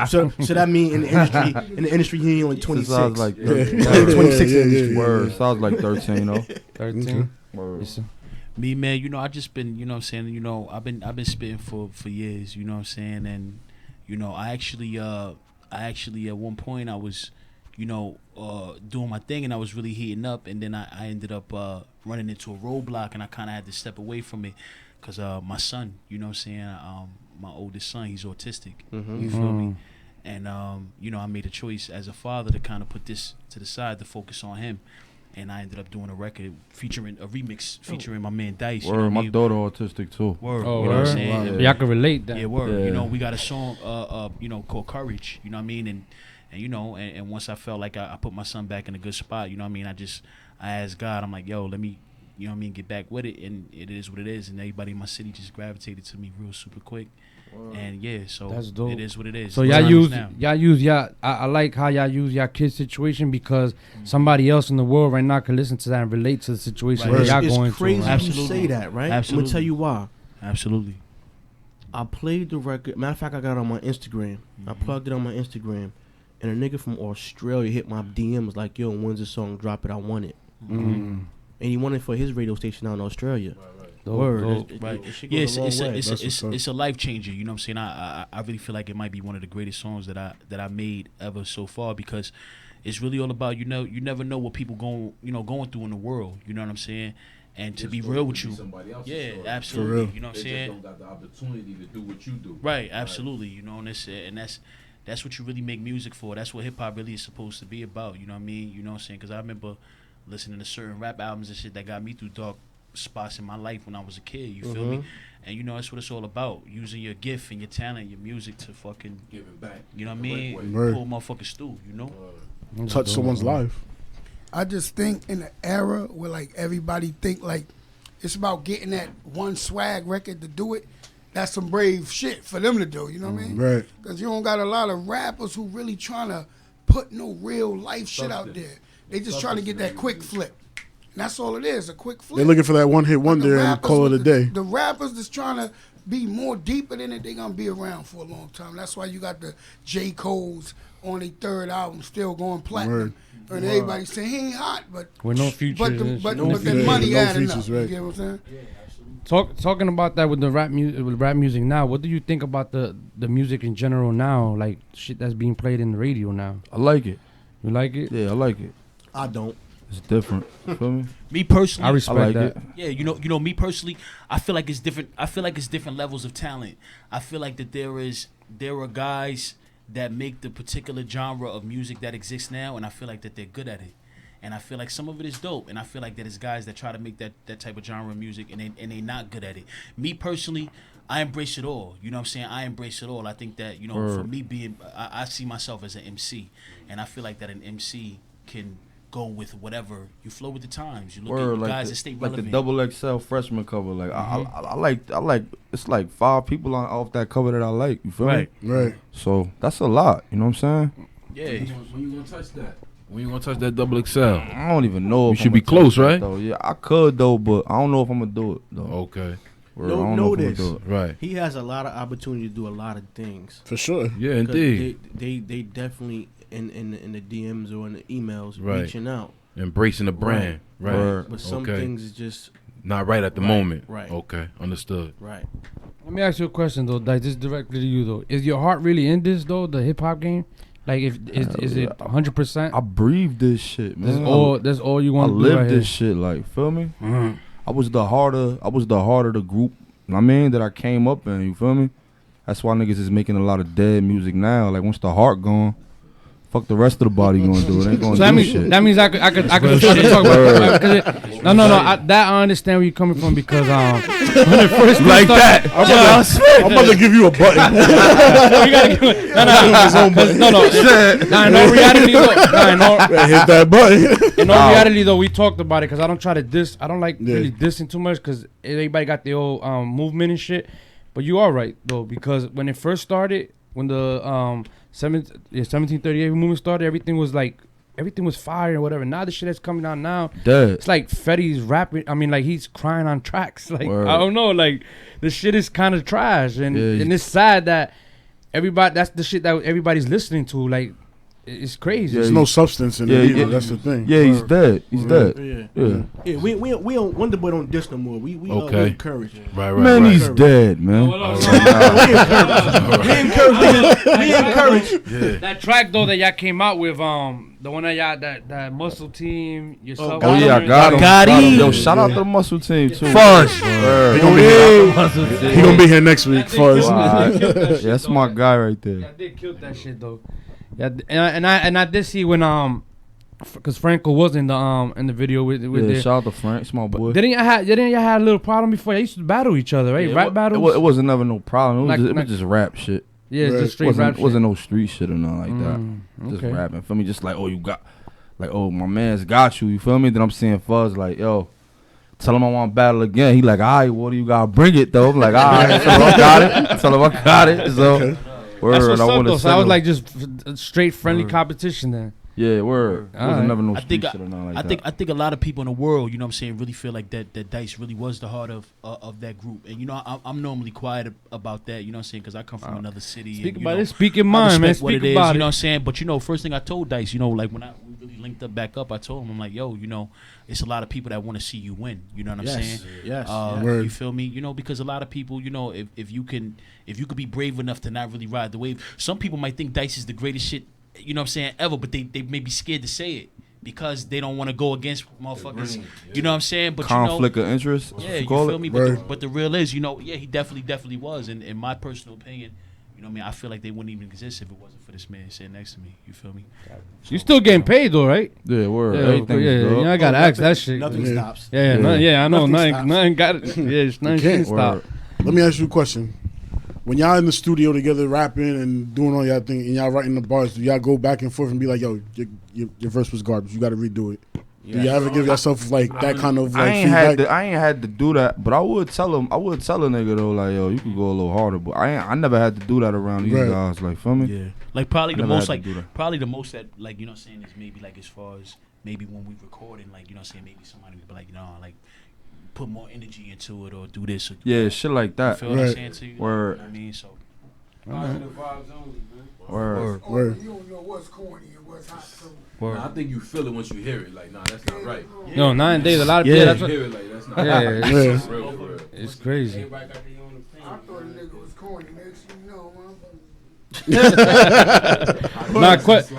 S10: So that mean in the industry he only 26.
S7: Since I was like
S10: 26 in the industry.
S7: Word. So I was like 13, you know.
S5: 13.
S7: Word.
S8: Me, man, you know, I just been, you know what I'm saying, you know, I've been spitting for years, you know what I'm saying, and, you know, I actually, I I actually at one point I was, doing my thing and I was really heating up, and then I ended up running into a roadblock, and I kind of had to step away from it because my son, you know what I'm saying, my oldest son, he's autistic. You feel me? And I made a choice as a father to kind of put this to the side to focus on him. And I ended up doing a record featuring a remix featuring my man Dice.
S7: Word, my daughter autistic too.
S8: Word,
S5: oh,
S8: you know what I'm saying?
S5: Yeah. Y'all can relate that.
S8: Yeah, word.
S7: Yeah.
S8: We got a song, called Courage. You know what I mean? And once I felt like I put my son back in a good spot, you know what I mean? I asked God, I'm like, yo, let me, you know what I mean, get back with it, and it is what it is. And everybody in my city just gravitated to me real super quick. And yeah, so
S5: that's dope.
S8: It is what it is.
S5: So I like how y'all use y'all kid's situation because somebody else in the world right now can listen to that and relate to the situation that y'all going through.
S10: It's crazy
S8: Absolutely.
S10: you say that, right?
S8: Absolutely.
S10: I'm gonna tell you why.
S8: Absolutely.
S10: I played the record. Matter of fact, I got it on my Instagram. I plugged it on my Instagram, and a nigga from Australia hit my DMs like, "Yo, when's the song drop it? I want it." And he wanted it for his radio station out in Australia. Word.
S8: Right. Yeah, it's a life changer. You know what I'm saying? I really feel like it might be one of the greatest songs that I made ever so far, because it's really all about, you never know what people going through in the world. You know what I'm saying? And to be real with you, absolutely. You know what I'm saying?
S12: They just don't got the opportunity to do what you do.
S8: Right, absolutely. You know, and that's what you really make music for. That's what hip hop really is supposed to be about. You know what I mean? You know what I'm saying? Because I remember listening to certain rap albums and shit that got me through dark spots in my life when I was a kid. You feel me? And that's what it's all about. Using your gift and your talent, your music to fucking
S12: give it back.
S8: You know what I mean? Pull motherfucking stew.
S4: Touch someone's life.
S11: I just think in the era where like everybody think like it's about getting that one swag record to do it. That's some brave shit for them to do. You know what I mean?
S4: Right.
S11: Because you don't got a lot of rappers who really trying to put no real life shit out there. They just trying to get that quick flip. And that's all it is, a quick flip.
S4: They're looking for that one hit wonder and call it a day.
S11: The rappers that's trying to be more deeper than it, they going to be around for a long time. That's why you got the J. Cole's on their third album still going platinum. And everybody saying he ain't hot, but
S5: with no features.
S11: But that money adding up. You get what I'm saying?
S5: Talking about that with the rap music now, what do you think about the music in general now? Like shit that's being played in the radio now.
S7: I like it.
S5: You like it?
S7: Yeah, I like it.
S10: I don't.
S7: It's different. You feel me?
S8: Me personally,
S5: I respect that.
S8: Yeah, you know, me personally, I feel like it's different. I feel like it's different levels of talent. I feel like that there are guys that make the particular genre of music that exists now, and I feel like that they're good at it. And I feel like some of it is dope, and I feel like that it's guys that try to make that type of genre of music, and they not good at it. Me personally, I embrace it all. You know what I'm saying? I embrace it all. I think that, for me being, I see myself as an MC, and I feel like that an MC can go with whatever. You flow with the times. You look at
S7: like
S8: guys that stay relevant.
S7: Like the XXL freshman cover. Like I like. It's like 5 people off that cover that I like. You feel me?
S4: Right.
S7: So that's a lot. You know what I'm saying?
S8: Yeah.
S12: When you gonna touch that? When you gonna touch that double XL?
S7: I don't even know.
S12: You should be close, right?
S7: Though. Yeah, I could though, but I don't know if I'm gonna do it though.
S12: Okay.
S10: Know this.
S12: Right.
S10: He has a lot of opportunity to do a lot of things.
S4: For sure.
S12: Yeah, indeed.
S10: They definitely in the DMs or in the emails reaching out,
S12: embracing the brand. Right.
S10: But some things is just
S12: not right at the moment.
S10: Right.
S12: Okay. Understood.
S10: Right.
S5: Let me ask you a question though, Dice. This is directly to you though. Is your heart really in this though, the hip hop game? Like, is it 100%?
S7: I breathe this shit, man.
S5: That's all you want to do.
S7: I live
S5: right
S7: this
S5: here.
S7: shit, like, feel me? I was the heart of the group. You know what I mean? That I came up in. You feel me? That's why niggas is making a lot of dead music now. Like, once the heart gone, fuck the rest of the body gonna do. It ain't gonna do shit.
S5: That means I could talk about it. No. I understand where you're coming from because when it first
S12: like that.
S4: I'm about to give you a button.
S5: No, reality though.
S4: Hit that button.
S5: In all reality though, we talked about it because I don't try to diss. I don't like really dissing too much because everybody got their old movement and shit. But you are right though, because when it first started, when the 1738 movement started, everything was fire and whatever. Now the shit that's coming out now, it's like Fetty's rapping. I mean, like he's crying on tracks. Like I don't know, like the shit is kind of trash, and it's sad that everybody. That's the shit that everybody's listening to. Like it's crazy.
S4: There's no substance in it either. That's the thing.
S7: Yeah, he's dead. He's dead.
S10: Yeah. We don't Wonderboy don't dish no more. We encourage.
S12: Right.
S7: Man, he's dead, man.
S10: We encourage.
S5: That track though that y'all came out with, the one that y'all that muscle team yourself.
S7: Oh yeah, I got him. Yo, shout out to the muscle team too.
S4: Fuzz. He gonna be here next week. Fuzz.
S7: Yeah, that's my guy right there.
S5: I did kill that shit though. Yeah, and I did see when because Franco was in the video with
S7: shout out to Frank, small boy.
S5: Didn't y'all had a little problem before? Y'all used to battle each other, right? Rap battles.
S7: It wasn't never no problem. It was just rap shit.
S5: Yeah, it's just straight rap shit.
S7: It wasn't no street shit or nothing like that. Just rapping. Feel me? Just like, oh, you got, like, oh, my man's got you. You feel me? Then I'm seeing Fuzz like, yo, tell him I want to battle again. He like, all right, what do you got? Bring it though. I'm like, all right, tell him I got it. Tell him I got it. So,
S5: that's what's up though. So I was like just straight friendly competition then.
S7: Yeah, word. Wasn't never no street shit or nothing like that.
S8: I think a lot of people in the world, you know what I'm saying, really feel like that Dice really was the heart of that group. And, you know, I'm normally quiet about that, you know what I'm saying, because I come from another city.
S5: Speak
S8: and,
S5: about
S8: know,
S5: it. Speak your mind, man. Speak
S8: it
S5: about
S8: is,
S5: it.
S8: you know what I'm saying? But, you know, first thing I told Dice, you know, like when we really linked up back up, I told him, I'm like, yo, you know, it's a lot of people that want to see you win. You know what I'm saying?
S10: Yes.
S8: You feel me? You know, because a lot of people, you know, if you could be brave enough to not really ride the wave, some people might think Dice is the greatest shit, you know what I'm saying, ever, but they may be scared to say it because they don't want to go against motherfuckers. You know what I'm saying? But
S7: conflict of interest.
S8: Yeah, you feel me? But the real is, you know, yeah, he definitely was. And in my personal opinion, you know what I mean, I feel like they wouldn't even exist if it wasn't for this man sitting next to me. You feel me?
S5: You still getting paid though, right?
S7: Yeah, word.
S5: Yeah, you know, I gotta ask that shit.
S10: Nothing stops.
S5: Yeah, I know. Nothing got it. Yeah, nothing can stop.
S4: Let me ask you a question. When y'all in the studio together rapping and doing all y'all thing and y'all writing the bars, do y'all go back and forth and be like, yo, your verse was garbage, you got to redo it? Do you ever give yourself like that kind of like feedback?
S7: I ain't had to do that, but I would tell a nigga though, like, yo, you could go a little harder, but I never had to do that around these guys, like, feel me?
S8: Yeah, like probably the most that, like, you know what I'm saying, is maybe like as far as maybe when we recording, like, you know what I'm saying, maybe somebody would be like, you know, like, put more energy into it or do this or do that.
S7: Shit like that.
S8: You feel what I'm saying to you?
S7: Word.
S8: You know what I mean? So
S9: positive vibes only, man.
S7: Word.
S11: You don't know what's corny and what's hot. So.
S12: Nah, I think you feel it once you hear it. Like, nah, that's not right.
S5: No, 9 days. A lot of people. That's
S12: you
S5: what,
S12: hear it like that's not right.
S5: Yeah,
S12: Real.
S5: It's crazy.
S9: Everybody got their own opinion.
S11: I thought a nigga was corny. Next you know,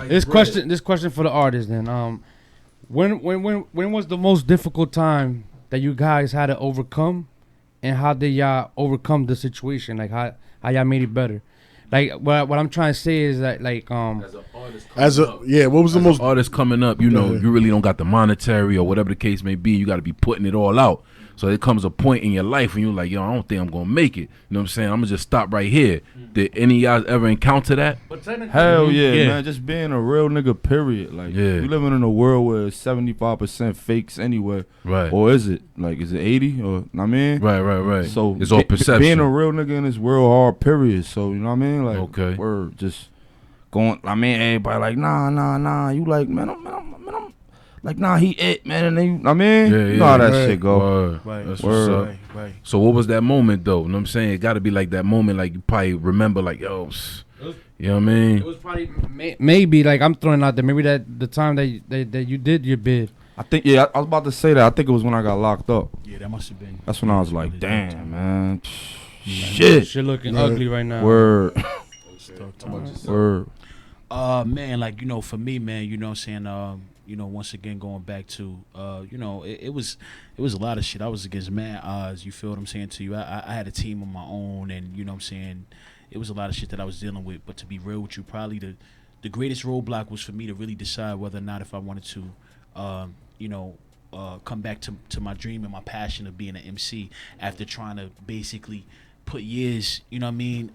S5: This question for the artist then. When was the most difficult time that you guys had to overcome, and how did y'all overcome the situation? Like how y'all made it better? Like what I'm trying to say is that like
S4: what was the most
S12: artist coming up? You know, you really don't got the monetary or whatever the case may be. You got to be putting it all out. So there comes a point in your life when you're like, yo, I don't think I'm gonna make it. You know what I'm saying? I'm gonna just stop right here. Did any of y'all ever encounter that?
S7: Hell yeah, man. Just being a real nigga, period. Like, we living in a world where it's 75% fakes anyway.
S12: Right.
S7: Or is it? Like, is it 80? Or, I mean?
S12: Right.
S7: So
S12: it's all perception.
S7: Being a real nigga in this world hard, period. So, you know what I mean? Like, we're just going, I mean, everybody like, nah. You like, man, I'm like, nah, he it, man. And then, I mean, you know how that shit go.
S12: Right. That's what's up. Right. So what was that moment, though? You know what I'm saying? It got to be like that moment, like you probably remember, like, yo, you know what I mean?
S5: It was probably, maybe, like, I'm throwing out there, maybe that the time that you did your bid.
S7: I think, I was about to say that. I think it was when I got locked up.
S8: Yeah, that must have been.
S7: That's when I was like, damn, man. Shit
S5: looking ugly right now.
S7: Word.
S8: Man, like, you know, for me, man, you know what I'm saying, you know, once again, going back to, you know, it was a lot of shit. I was against mad odds, you feel what I'm saying to you? I had a team of my own, and, you know what I'm saying, it was a lot of shit that I was dealing with. But to be real with you, probably the greatest roadblock was for me to really decide whether or not if I wanted to, you know, come back to my dream and my passion of being an MC after trying to basically put years, you know what I mean,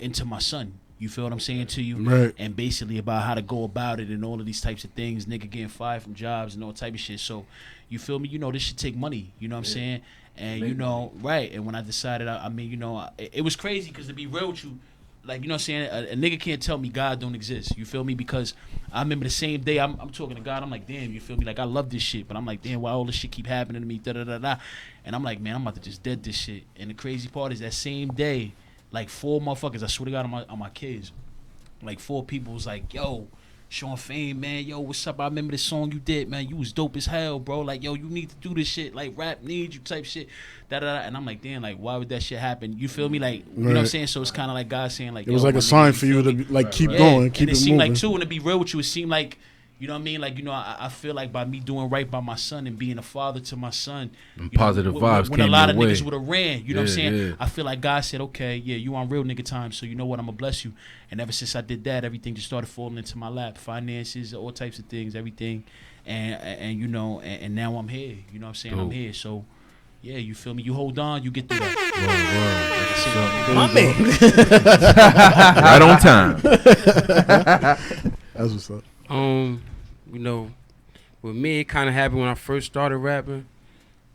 S8: into my son. You feel what I'm saying to you?
S4: Right.
S8: And basically about how to go about it and all of these types of things, nigga getting fired from jobs and all type of shit. So, you feel me? You know, this should take money. You know what I'm saying? And, you know, right. And when I decided, I mean, you know, it was crazy because to be real with you, like, you know what I'm saying? A nigga can't tell me God don't exist. You feel me? Because I remember the same day I'm talking to God. I'm like, damn, you feel me? Like, I love this shit. But I'm like, damn, why all this shit keep happening to me? Da-da-da-da. And I'm like, man, I'm about to just dead this shit. And the crazy part is that same day, like 4 motherfuckers, I swear to God, on my kids, like 4 people was like, yo, Sean Fame, man, yo, what's up? I remember the song you did, man. You was dope as hell, bro. Like, yo, you need to do this shit. Like, rap needs you type shit. And I'm like, damn, like, why would that shit happen? You feel me? Like, you know what I'm saying? So it's kind of like God saying, like,
S4: it was like a sign for you to like keep going, keep it moving.
S8: And it seemed like too, and to be real with you, it seemed like, you know what I mean? Like, you know, I feel like by me doing right by my son and being a father to my son,
S12: positive vibes
S8: when a lot of
S12: your way.
S8: niggas would have ran, you know what I'm saying?
S12: Yeah.
S8: I feel like God said, okay, yeah, you on real nigga time, so you know what, I'm gonna bless you. And ever since I did that, everything just started falling into my lap, finances, all types of things, everything, and you know, and now I'm here. You know what I'm saying? I'm here, so. Yeah, you feel me? You hold on, you get through that.
S12: My man. Right on time.
S4: That's what's up.
S9: You know, with me, it kind of happened when I first started rapping.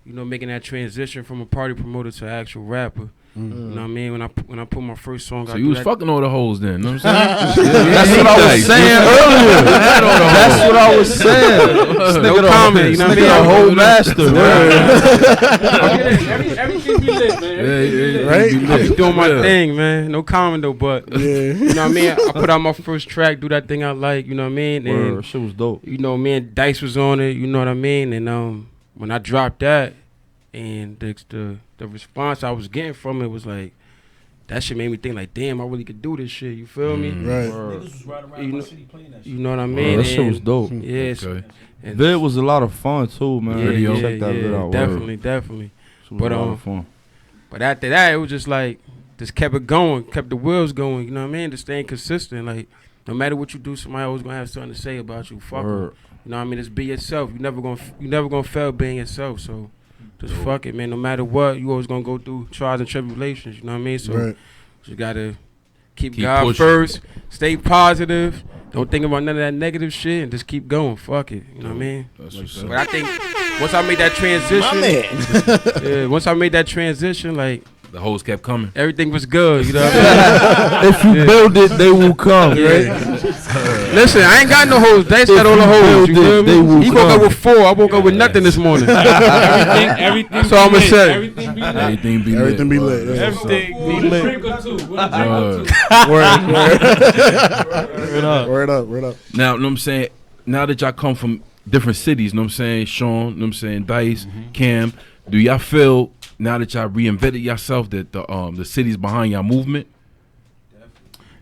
S9: You know, making that transition from a party promoter to an actual rapper. You know what I mean? When I put my first song out.
S12: So you was fucking all the hoes then, you know what I'm saying?
S7: That's what I was saying earlier. That's what I was saying.
S9: No comment, you know what I mean?
S7: A whole master,
S5: Everything be lit, man.
S4: Right?
S9: I be doing my thing, man. No comment though, but you know what I mean? I put out my first track, do that thing I like, you know what I mean? And
S7: shit was dope.
S9: You know, me and Dice was on it, you know what I mean? And when I dropped that, and the response I was getting from it was like, that shit made me think like, damn, I really could do this shit. You feel me?
S4: Right.
S8: Niggas was riding around my city playing that shit.
S9: You know what I mean?
S7: That shit was dope.
S9: Yes.
S12: Okay.
S7: Vid was a lot of fun too, man. Check that vid out.
S9: Definitely.
S7: But a lot of fun.
S9: But after that, it was just like, just kept it going, kept the wheels going. You know what I mean? Just staying consistent. Like, no matter what you do, somebody always gonna have something to say about you. Fuck 'em. You know what I mean? Just be yourself. You never gonna fail being yourself. So. Just fuck it, man. No matter what, you always gonna go through trials and tribulations. You know what I mean? So you gotta keep God
S12: pushing.
S9: first. Stay positive. Don't think about none of that negative shit, and just keep going. Fuck it. You know what I mean? But I think once I made that transition, once I made that transition, like.
S12: The hoes kept coming.
S9: Everything was good, you know what I mean?
S7: If you build it, they will come.
S9: Listen, I ain't got no hoes. They said all the hoes. You feel me? He woke up with 4. I woke up with nothing this morning.
S5: Everything.
S9: That's all I'm gonna say.
S5: Everything be lit.
S12: Everything be lit.
S4: Everything be lit.
S5: Everything be lit.
S4: Word up.
S12: Now, you know what I'm saying? Now that y'all come from different cities, you know what I'm saying? Sean, you know what I'm saying? Dice, Cam, do y'all feel now that y'all reinvented yourself that the city's behind y'all movement?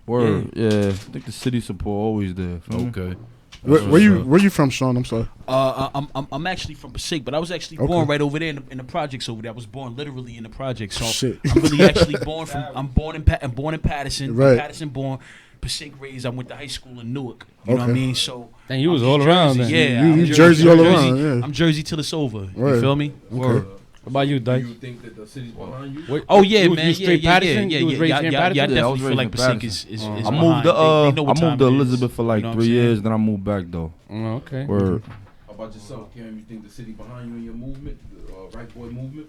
S7: Word, yeah. I think the city support always there.
S12: Okay.
S4: Where you from, Sean? I'm sorry.
S8: I'm actually from Passaic, but I was actually born right over there in the projects over there. I was born literally in the projects, so I'm really actually born from. I'm born in Patterson.
S4: Right.
S8: Patterson born. Passaic raised. I went to high school in Newark. You know what I mean? So.
S5: And you was all around then.
S8: Yeah,
S4: you Jersey all around. Yeah.
S8: I'm Jersey till it's over.
S4: Right.
S8: You feel me?
S4: Okay.
S5: What about you, Dice?
S12: Do you think that the city's behind you?
S8: Oh yeah,
S5: You was
S8: man.
S5: straight Patterson? You was raised here in
S8: Yeah, I
S5: Patterson?
S8: definitely feel like Passaic is behind.
S7: I moved to Elizabeth for like 3 years, then I moved back though.
S5: Oh, okay.
S7: Word.
S12: How about yourself, Cam? You think the city behind you in your movement, the Rackboy movement?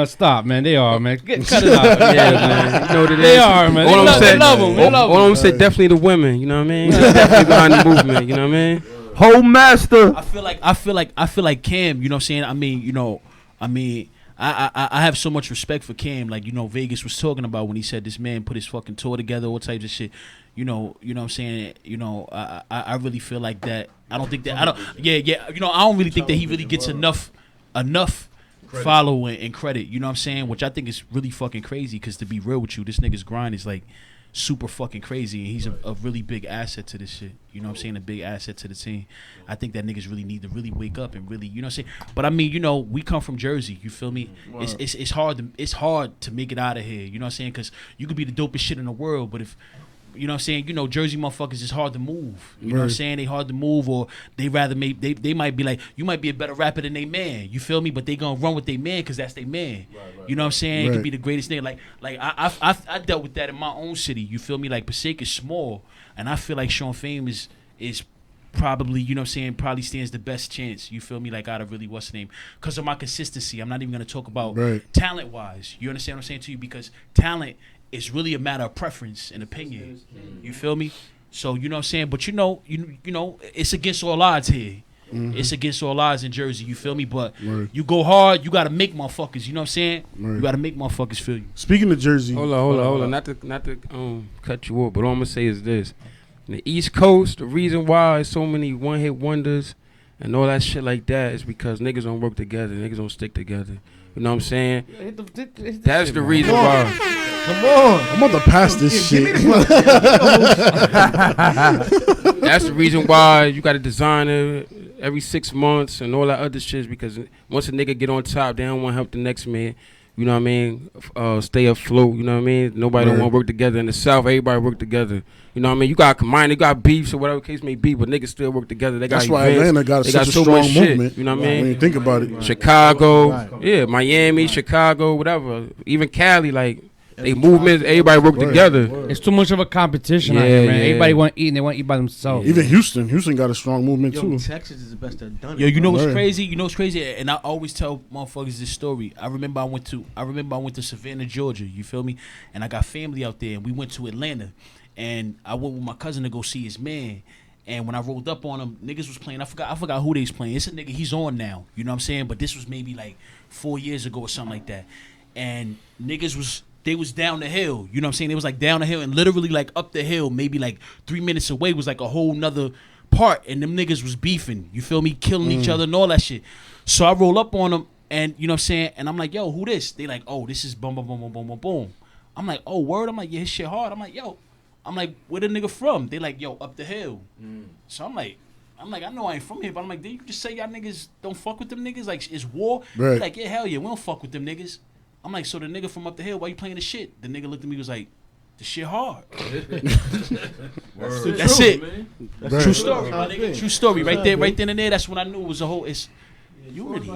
S5: Stop, man. They are, man. Cut it out.
S9: Yeah, man. You know what it is.
S5: They are, man. They love them.
S9: All I'm saying, definitely the women. You know what I mean? Definitely behind the movement. You know what I mean?
S7: Whole master.
S8: I feel like Cam, you know what I'm saying? I have so much respect for Cam. Like, you know, Vegas was talking about when he said this man put his fucking tour together, all types of shit. You know what I'm saying? You know, I really feel like that. I don't think that you know, I don't really think that he really gets enough following and credit, you know what I'm saying? Which I think is really fucking crazy, because to be real with you, this nigga's grind is like super fucking crazy, and he's a really big asset to this shit. You know what I'm saying? A big asset to the team. I think that niggas really need to really wake up and really, you know what I'm saying? But I mean, you know, we come from Jersey, you feel me? It's hard to make it out of here, you know what I'm saying? Because you could be the dopest shit in the world, but if, you know what I'm saying, you know, Jersey motherfuckers is hard to move. You know what I'm saying? They hard to move, or they rather they might be like, you might be a better rapper than they man. You feel me? But they gonna run with they man because that's they man. You know what I'm saying? It could be the greatest thing. Like I dealt with that in my own city. You feel me? Like Passaic is small, and I feel like Sean Fame is probably, you know what I'm saying, probably stands the best chance. You feel me? Like out of really what's the name? Because of my consistency. I'm not even gonna talk about talent wise. You understand what I'm saying to you? Because talent is really a matter of preference and opinion. You feel me? So you know what I'm saying? But you know, it's against all odds here. It's against all odds in Jersey, you feel me? But you go hard, you gotta make motherfuckers, you know what I'm saying? You gotta make motherfuckers feel you.
S4: Speaking of Jersey.
S9: Hold on. Not to cut you off, but all I'm gonna say is this. The East Coast, the reason why so many one-hit wonders and all that shit like that is because niggas don't work together. Niggas don't stick together. You know what I'm saying? That's the reason why.
S4: Come on. I'm about to pass this shit.
S9: That's the reason why you got a designer every 6 months and all that other shit, because once a nigga get on top, they don't want to help the next man. You know what I mean? Stay afloat. You know what I mean? Nobody don't want to work together. In the South, everybody work together. You know what I mean? You got combined, they got beefs or whatever the case may be, but niggas still work together. They
S4: That's
S9: got
S4: why
S9: events.
S4: Atlanta got
S9: They
S4: such a
S9: so
S4: strong
S9: much shit,
S4: movement.
S9: you know what I mean?
S4: When you think about it.
S9: Chicago, yeah, Miami, Chicago, whatever. Even Cali, like, they movements, everybody work together.
S5: It's too much of a competition out here, man. Everybody want to eat and they want to eat by themselves.
S4: Even Houston got a strong movement too.
S10: Texas is the best that done it.
S8: Yo, you know what's crazy? You know what's crazy? And I always tell motherfuckers this story. I remember I went to Savannah, Georgia. You feel me? And I got family out there, and we went to Atlanta, and I went with my cousin to go see his man. And when I rolled up on him, niggas was playing. I forgot who they was playing. It's a nigga. He's on now. You know what I'm saying? But this was maybe like 4 years ago or something like that. And niggas they was down the hill. You know what I'm saying? They was like down the hill and literally like up the hill, maybe like 3 minutes away was like a whole nother part. And them niggas was beefing. You feel me? Killing each other and all that shit. So I roll up on them and you know what I'm saying? And I'm like, yo, who this? They like, oh, this is boom, boom, boom, boom, boom, boom, boom. I'm like, oh, word? I'm like, yeah, his shit hard. I'm like, yo. I'm like, where the nigga from? They like, yo, up the hill. So I'm like, I know I ain't from here, but I'm like, did you just say y'all niggas don't fuck with them niggas? Like, it's war?
S4: Right.
S8: Like, yeah, hell yeah, we don't fuck with them niggas. I'm like, so the nigga from up the hill, why you playing the shit? The nigga looked at me, was like, the shit hard. That's it. That's true story, my nigga. True story. Right there, right then and there, that's when I knew it was a whole, it's unity.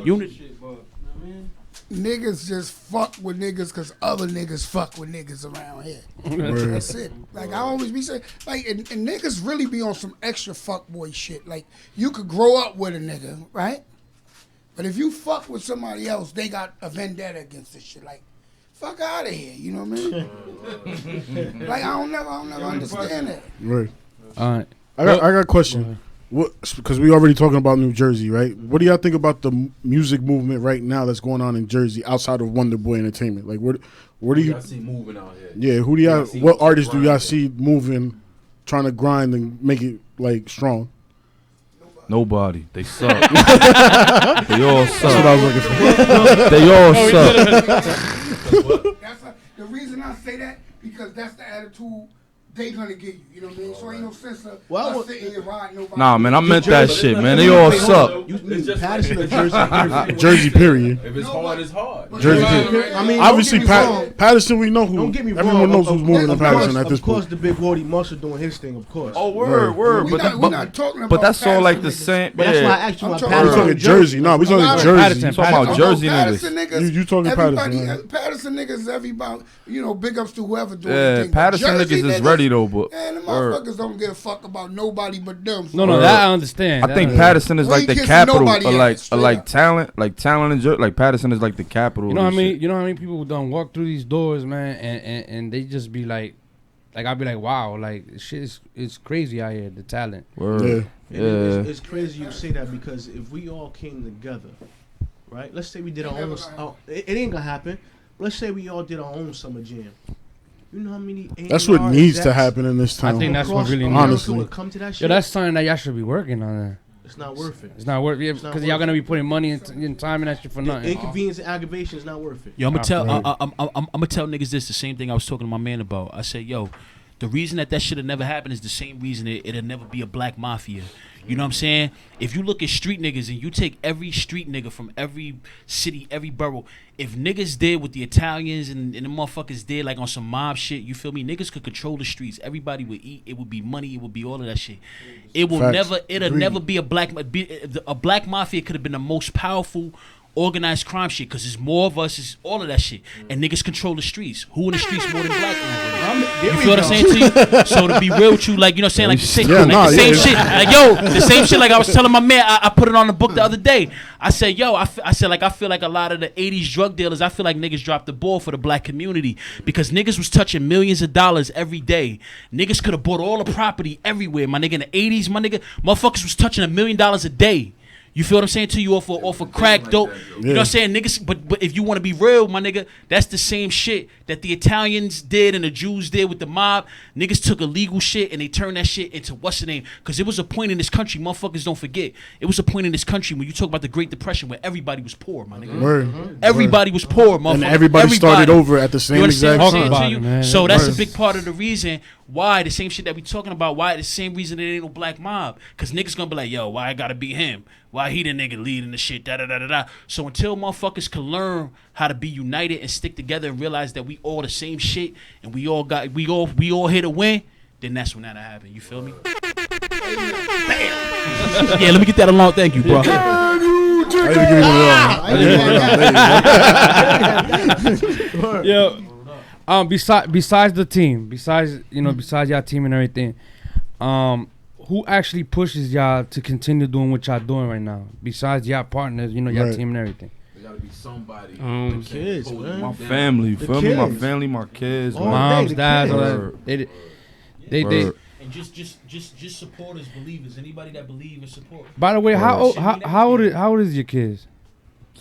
S8: Unity.
S11: Niggas just fuck with niggas because other niggas fuck with niggas around here. That's it. Like I always be saying, like, and niggas really be on some extra fuckboy shit. Like you could grow up with a nigga, right? But if you fuck with somebody else, they got a vendetta against this shit. Like, fuck out of here. You know what I mean? Like I don't never understand that.
S4: Right. All right. I got a question. What? Because we already talking about New Jersey, right? What do y'all think about the music movement right now that's going on in Jersey outside of Wonderboy Entertainment? Like, what do you
S12: see moving out here?
S4: Yeah, who do y'all? What artists do y'all see moving, trying to grind and make it like strong?
S7: Nobody. They suck. They all suck.
S4: That's what I was looking for.
S7: They all suck.
S11: The reason I say that because that's the attitude they gonna give you. You know what I mean? So ain't no sense of us sitting here riding nobody.
S7: Nah, man, I meant that shit, man. They all suck.
S10: It's just Patterson or Jersey?
S4: Jersey, period.
S12: If it's hard, it's hard.
S4: Jersey, period. I mean, obviously, Patterson, we know who.
S10: Don't get me wrong.
S4: Everyone knows who's moving in Patterson at this
S10: point.
S4: point.
S10: Of course, the big Wardy Muscle doing his thing, of course.
S7: Oh, word.
S11: We're not talking about
S7: but that's all like the
S11: niggas.
S7: same.
S10: But that's why I asked you about
S4: We're
S10: Patterson.
S4: talking Jersey. No, we talking Jersey.
S7: You talking about Jersey niggas.
S4: You talking Patterson.
S11: Patterson niggas, everybody, big ups to whoever doing
S7: Yeah,
S11: the thing.
S7: Patterson
S11: Jersey
S7: niggas is ready though, but
S11: Man, the motherfuckers don't give a fuck about nobody but them.
S5: No, that I understand.
S7: I think Patterson is like the
S11: kissing
S7: capital
S11: nobody
S7: of
S11: else, straight
S7: like
S11: up.
S7: talent, like talent in Jersey. Like Patterson is like the capital.
S5: You know
S7: of
S5: how
S7: this
S5: many?
S7: shit.
S5: You know how many people don't walk through these doors, man, and they just be like I'd be like, wow, like shit is crazy out here. The talent.
S7: Word.
S10: Yeah. It's crazy you say that because if we all came together, right? Let's say we did our own. It ain't gonna happen. Let's say we all did our own summer jam. You know how many?
S4: That's what needs to happen in this town.
S5: I think that's what really needs.
S4: Honestly,
S10: come to that shit.
S5: Yo, that's something that y'all should be working on. That.
S10: It's not worth it.
S5: It's not worth it because y'all gonna be putting money and time in that shit for nothing.
S10: Inconvenience and aggravation is not worth it.
S8: Yo, I'm gonna tell niggas this. The same thing I was talking to my man about. I said, yo, the reason that shit have never happened is the same reason it'll never be a black mafia. You know what I'm saying? If you look at street niggas and you take every street nigga from every city, every borough, if niggas did what the Italians and the motherfuckers did, like on some mob shit, you feel me? Niggas could control the streets. Everybody would eat. It would be money. It would be all of that shit. It will never be a black mafia could have been the most powerful organized crime shit because there's more of us, it's all of that shit. And niggas control the streets. Who in the streets more than black motherfuckers? You feel what I'm saying to you? So to be real with you, like, you know what I'm saying? Like, the same shit. Like, yo, the same shit like I was telling my man, I put it on the book the other day. I said, yo, I feel like a lot of the 80s drug dealers, I feel like niggas dropped the ball for the black community because niggas was touching millions of dollars every day. Niggas could have bought all the property everywhere. My nigga, in the 80s, my nigga, motherfuckers was touching $1 million a day. You feel what I'm saying to you off of crack dope? You know what I'm saying, niggas? But if you want to be real, my nigga, that's the same shit that the Italians did and the Jews did with the mob. Niggas took illegal shit and they turned that shit into what's the name? Because it was a point in this country, motherfuckers don't forget. It was a point in this country when you talk about the Great Depression where everybody was poor, my nigga.
S4: Word.
S8: Everybody was poor, motherfucker.
S4: And everybody started over at the same exact
S8: time. So that's a big part of the reason why the same shit that we talking about, why the same reason there ain't no black mob. Because niggas gonna be like, yo, why I gotta be him? Why he the nigga leading the shit, da-da-da-da-da. So until motherfuckers can learn how to be united and stick together and realize that we all the same shit and we all here to win, then that's when that'll happen. You feel me? Bam. Yeah, let me get that along. Thank you, bro.
S5: Yo, besides the team, besides y'all team and everything, who actually pushes y'all to continue doing what y'all doing right now? Besides y'all partners, y'all team and everything.
S12: There gotta be somebody.
S10: Kids, man.
S7: My family, you feel me? My family, my kids,
S5: moms, dads, all that. They.
S8: And just supporters, believers, anybody that believe and support.
S5: By the way, how old is your kids?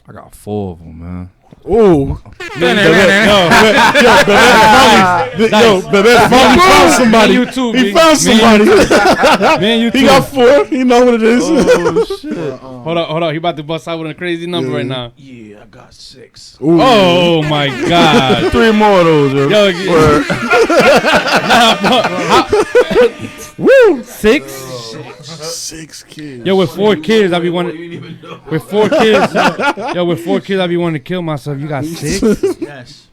S7: I got 4 of them, man.
S4: Oh, Bebet found somebody. He found somebody.
S5: Man, you too.
S4: He got 4. He know what it is.
S7: Oh shit!
S5: Hold on. He about to bust out with a crazy number right now.
S10: Yeah, I got 6.
S4: Ooh.
S5: Oh my God!
S7: 3 more of those.
S5: Woo! 6.
S4: 6 kids.
S5: Yo, with 4 kids, I be wanting. With 4 kids, with 4 kids, I be wanting to kill myself. You got 6?
S10: Yes.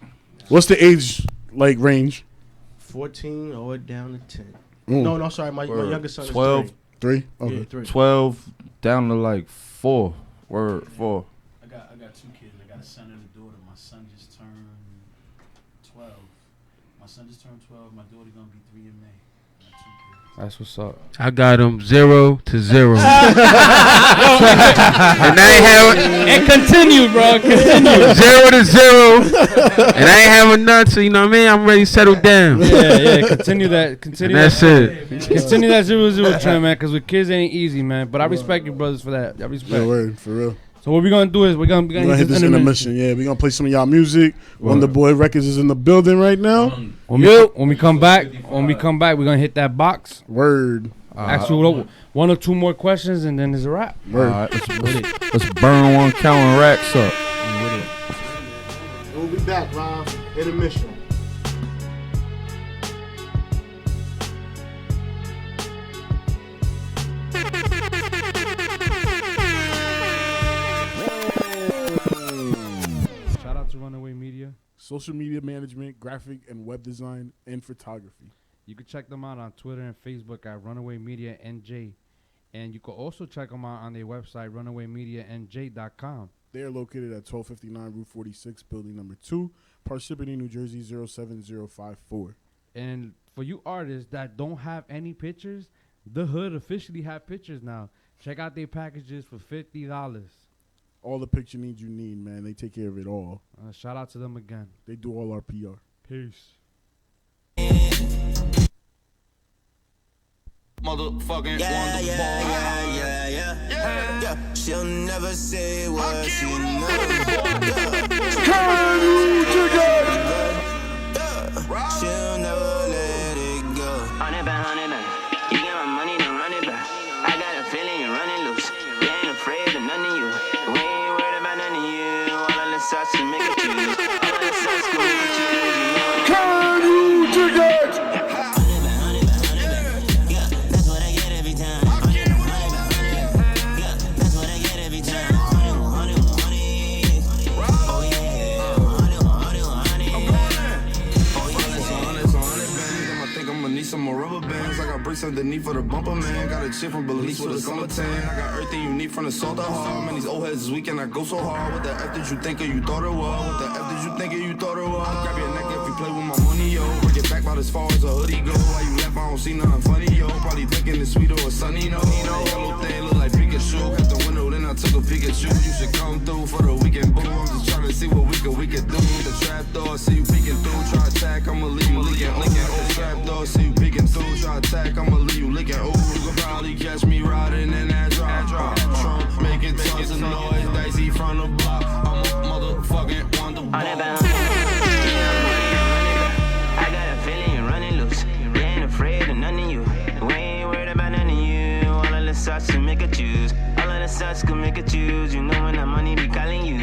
S4: What's the age range?
S10: 14 all the way down to 10.
S4: Mm.
S10: No, sorry, my youngest son
S7: 12,
S10: is
S4: 3. Okay.
S10: Yeah, 3.
S7: 12 down to like 4. Word 4.
S8: I got 2 kids. I got a son and a daughter. My son just turned 12. My son just turned 12. My daughter gonna be 3 in May. I got 2 kids.
S5: That's what's up.
S9: I got them 0 to 0. And I ain't having.
S5: And continue, bro. Continue.
S9: 0 to 0. And I ain't having nothing. So you know what I mean? I'm ready to settle down.
S5: Yeah. Continue that. Continue.
S9: And that's it.
S5: Continue that 0-0 trend, man. Because with kids, it ain't easy, man. But I respect you, brothers, for that. I respect.
S4: Yeah, word, for real.
S5: So what we gonna do is we're gonna
S4: hit this intermission. Yeah, we gonna play some of y'all music. Wonderboy Records is in the building right now.
S5: When we come back, we're gonna hit that box.
S4: Word.
S5: Ask you 1 or 2 more questions, and then it's a wrap.
S4: Word.
S7: Let's burn one, counting racks up.
S10: We'll be back live. Intermission.
S5: Shout out to Runaway Media.
S4: Social media management, graphic and web design, and photography.
S5: You can check them out on Twitter and Facebook at Runaway Media NJ. And you can also check them out on their website, runawaymedianj.com.
S4: They are located at 1259 Route 46, building number 2, Parsippany, New Jersey, 07054.
S5: And for you artists that don't have any pictures, The Hood officially have pictures now. Check out their packages for $50.
S4: All the picture needs you need, man. They take care of it all.
S5: Shout out to them again.
S4: They do all our PR.
S5: Peace.
S1: Motherfucking Wonderboy. Yeah. She'll never say what she knows. She'll never let it go. Honey back. You get my money, then run it back. I got a feeling you're running loose. You ain't afraid of none of you. We ain't worried about none of you. All of the shots can make it choose. All of the shots can make it choose. Can you dig it?
S2: Some more rubber bands, I got bricks underneath for the bumper, man. Got a chick from Belize with a summer tan. I got everything you need from the salt hard. Man, these old heads is weak and I go so hard. What the F did you think of you thought it was? What the F did you think of you thought it was? Grab your neck if you play with my money, yo. Break it back about as far as a hoodie go. Why you laugh? I don't see nothing funny, yo. Probably thinking it's sweet or sunny, no. Yellow thing look like Pikachu. At the window, then I took a Pikachu. You should come through for the weekend, boo. I'm just trying to see what we could do. The trap door, see you peeking through. Try attack, I'ma leave you licking. Oh, trap door, see you peeking through. Try attack, I'ma leave you licking. Ooh, you could probably catch me riding in that drop. Trunk, making
S1: shots could make a choose. You know when that money be calling you.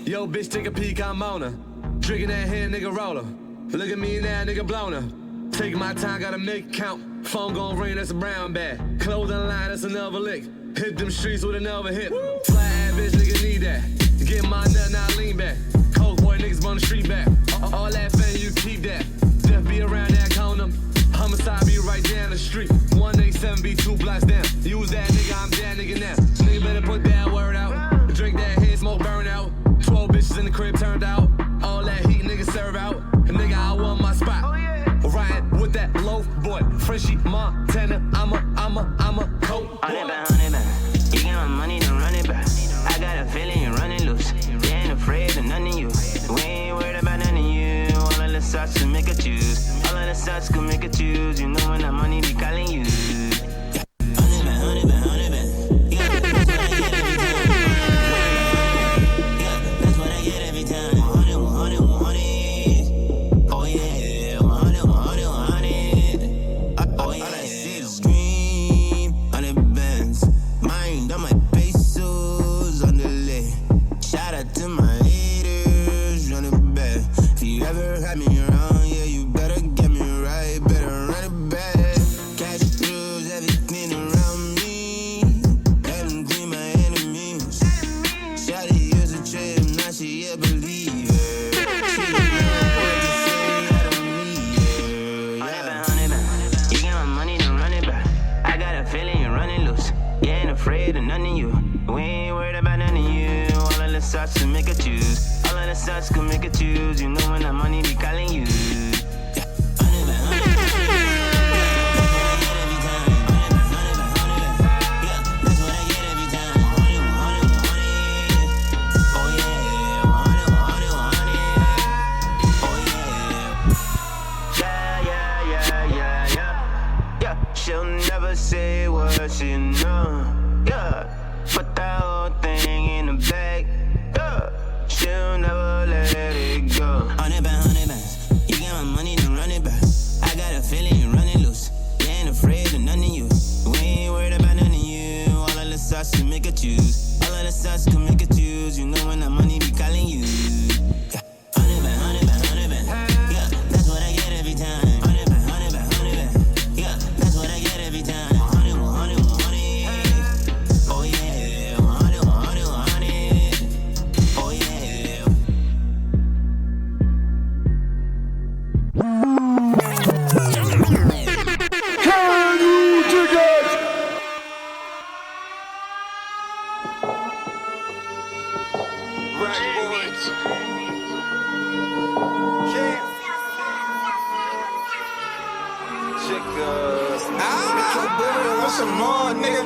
S3: Yo, bitch, take a peek, I'm on her. Drinking that hand, nigga, roller. Look at me now, nigga, blown her. Taking my time, gotta make it count. Phone gon' ring, that's a brown bag. Clothing line, that's another lick. Hit them streets with another hit. Fly ass bitch, nigga, need that. Get my nut, now lean back. Coke boy, niggas on the street back. All that fame, you keep that. Death be around that corner. Homicide be right down the street. 187 be 2 blocks down. Use that nigga, I'm that nigga now. Nigga better put that word out. Drink that head, smoke, burn out. 12 bitches in the crib turned out. All that heat, nigga, serve out. And nigga, I want my spot. Riding with that loaf boy. Freshy Montana, I'm a coat boy.
S1: 100 band. You get my money, then run it back. I got a feeling you're running loose. You ain't afraid of none of you. We ain't worried about none of you. All of the shots can make a choose. All of the shots can make a choose. You know when that money be calling you. 100 band. To make a choose, all of the shots can make a choose. You know when that money be calling you. Yeah. She'll never say what she know. Yeah, put that whole thing in the bag. She'll never let it go. 100 bands. You get my money, then run it back. I got a feeling you're running loose. You ain't afraid of none of you. We ain't worried about none of you. All of the shots can make a choose. All of the shots can make a choose. You know when that money be calling you. 100 band. Yeah, that's what I get every time. 100 band. Yeah, that's what I get every time. 100. Oh yeah, 100. Oh yeah.
S6: Can you dig it?
S13: Rackboy.
S14: Want some more, nigga.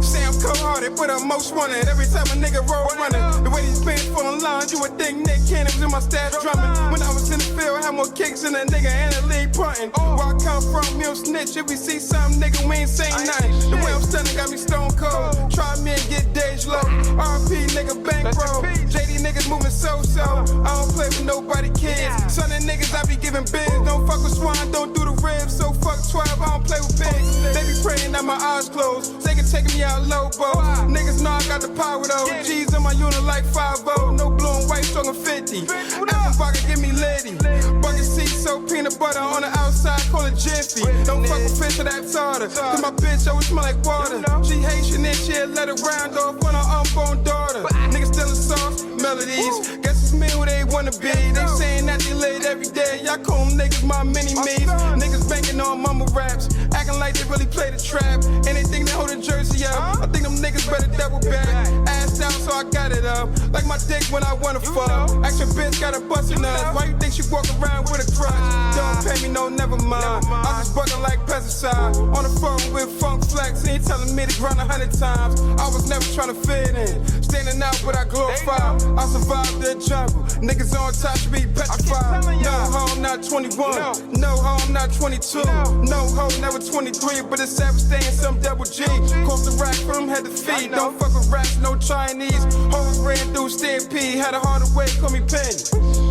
S14: Say I'm cold-hearted, but I'm most wanted. Every time a nigga roll running, the way these pants fall in line, you would think Nick Cannon was in my stash drumming. When I was in the field, I had more kicks than a nigga and a league punting. Where I come from, we don't snitch. If we see some nigga, we ain't saying nothing. The way I'm stunning got me stone cold. Try me and get days low. RP nigga bankroll. JD niggas moving so-so. I don't play with nobody kids. Son of niggas, I be giving bids. Don't fuck with swine, don't do the ribs. So fuck 12, I don't play with pigs. They be praying that my eyes closed. They can take me out low, bro. Niggas know I got the power though. G's in my unit like 5-0. No blue and white, strong and 50. Apple pocket, give me litty. Bucket seat, so peanut butter on the outside, call it Jiffy. Don't fuck with fish or that tartar. Cause my bitch always smell like water. She Haitian and she'll let it round off on her unborn daughter. Niggas stealing soft melodies. Guess it's me who they wanna be. They saying that they late every day. Y'all call them niggas my mini-me's. Niggas banking on mumble raps. Acting like they really play the trap. And they think they holding Jersey up. I think them niggas better double back. Ass down so I got it up. Like my dick when I wanna fuck. Extra bitch got a bustin' us. Why you think she walk around with a crutch? Don't pay me, no, never mind. I just bugging like pesticide. On the phone with Funk Flex. He ain't telling me to grind 100 times. I was never trying to fit in. Standing in and out, but I glorify. I survived the jungle. Niggas on top should be petrified. No home, not 21. No home, not 22. No home, never 23. But it's savage staying some double G. Cost the rack from head to feet. Don't fuck with rats, no Chinese. Hoes ran through stampede. Had a harder way, call me Penny.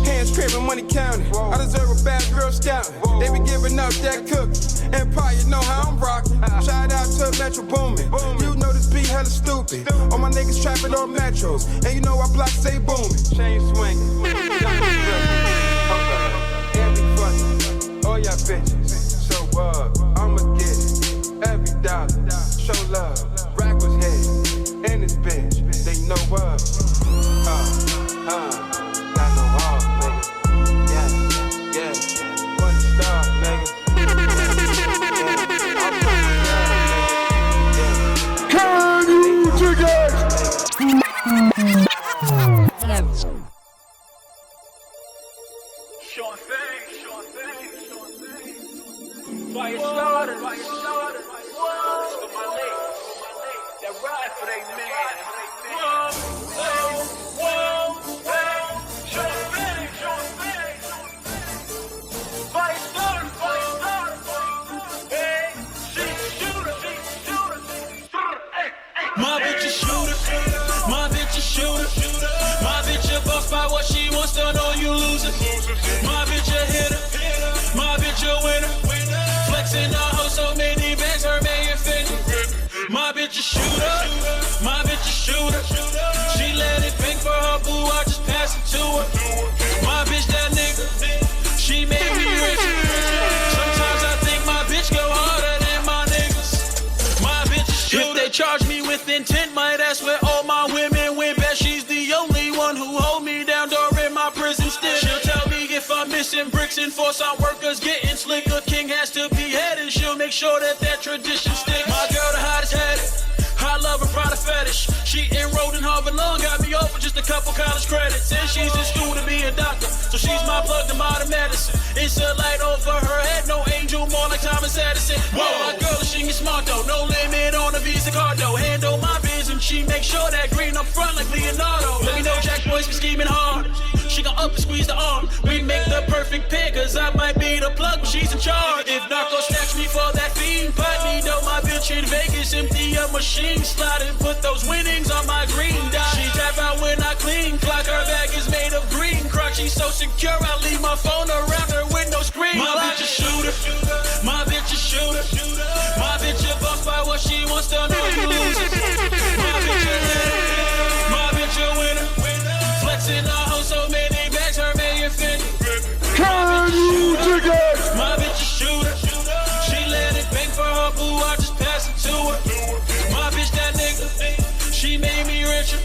S14: Hands cramping, money counting. I deserve a bad girl scouting. They be giving up that cookie. Empire, you know how I'm rocking. Shout out to Metro Boomin. You know this beat hella stupid. All my niggas trapping on metros. And you know I block stay booming. Chain swinging. Every fucking. All y'all bitches. So I'ma get it. Every dollar. Show love. Rack was hit. In this bitch. They know what. Got no heart, nigga. Yeah. One star, nigga.
S6: Can you dig it?
S13: Fire started. For my ladies. That ride for they man. Whoa. Sean Fang. Fire started. Hey, she's a shooter.
S15: My bitch a shooter. My bitch a shooter. My bitch a boss by what she wants, don't know you losing. My bitch a hitter. My bitch a winner. Flexing a hoe so many bags, her man offended. My bitch a shooter. My bitch a shooter. She let it bang for her boo, I just pass it to her. My bitch that nigga. She made me rich. Sometimes I think my bitch go harder than my niggas. My bitch a shooter. If they charge me with intent, might ask where all my women went. Bet she's the only one who hold me down during my prison stint. She'll tell me if I'm missing bricks and force on workers getting slick. A king has to be headed. She'll make sure that tradition sticks. My girl, the hottest headed. I love her product fetish. She enrolled in Harvard Law, got me off for just a couple college credits. And she's in school to be a doctor, so she's my plug to modern medicine. It's a light over her head, no angel, more like Thomas Edison. Whoa, my girl, she is smart though, no limit on a Visa card though. Handle my biz and she make sure that green up front like Leonardo. Let me know Jack Boys be scheming hard. She gon' up and squeeze the arm. We make the perfect pair, cause I might be the plug when she's in charge. If Narco snatch me for that fiend, pot me know my bitch in Vegas, empty a machine. Slide and put those winnings on my green dot. She tap out when I clean. Clock, her bag is made of green. Crock, she's so secure, I leave my phone around her with no screen. My bitch a shooter. My bitch a shooter. My bitch a boss by what she wants, to know you losing. My bitch a hitter. My bitch a winner. Flexing a hoe so many bags, her man offended.
S6: Can you dig it?
S15: My bitch a shooter. She let it bang for her boo, I just pass it to her. My bitch that nigga, she made me richer.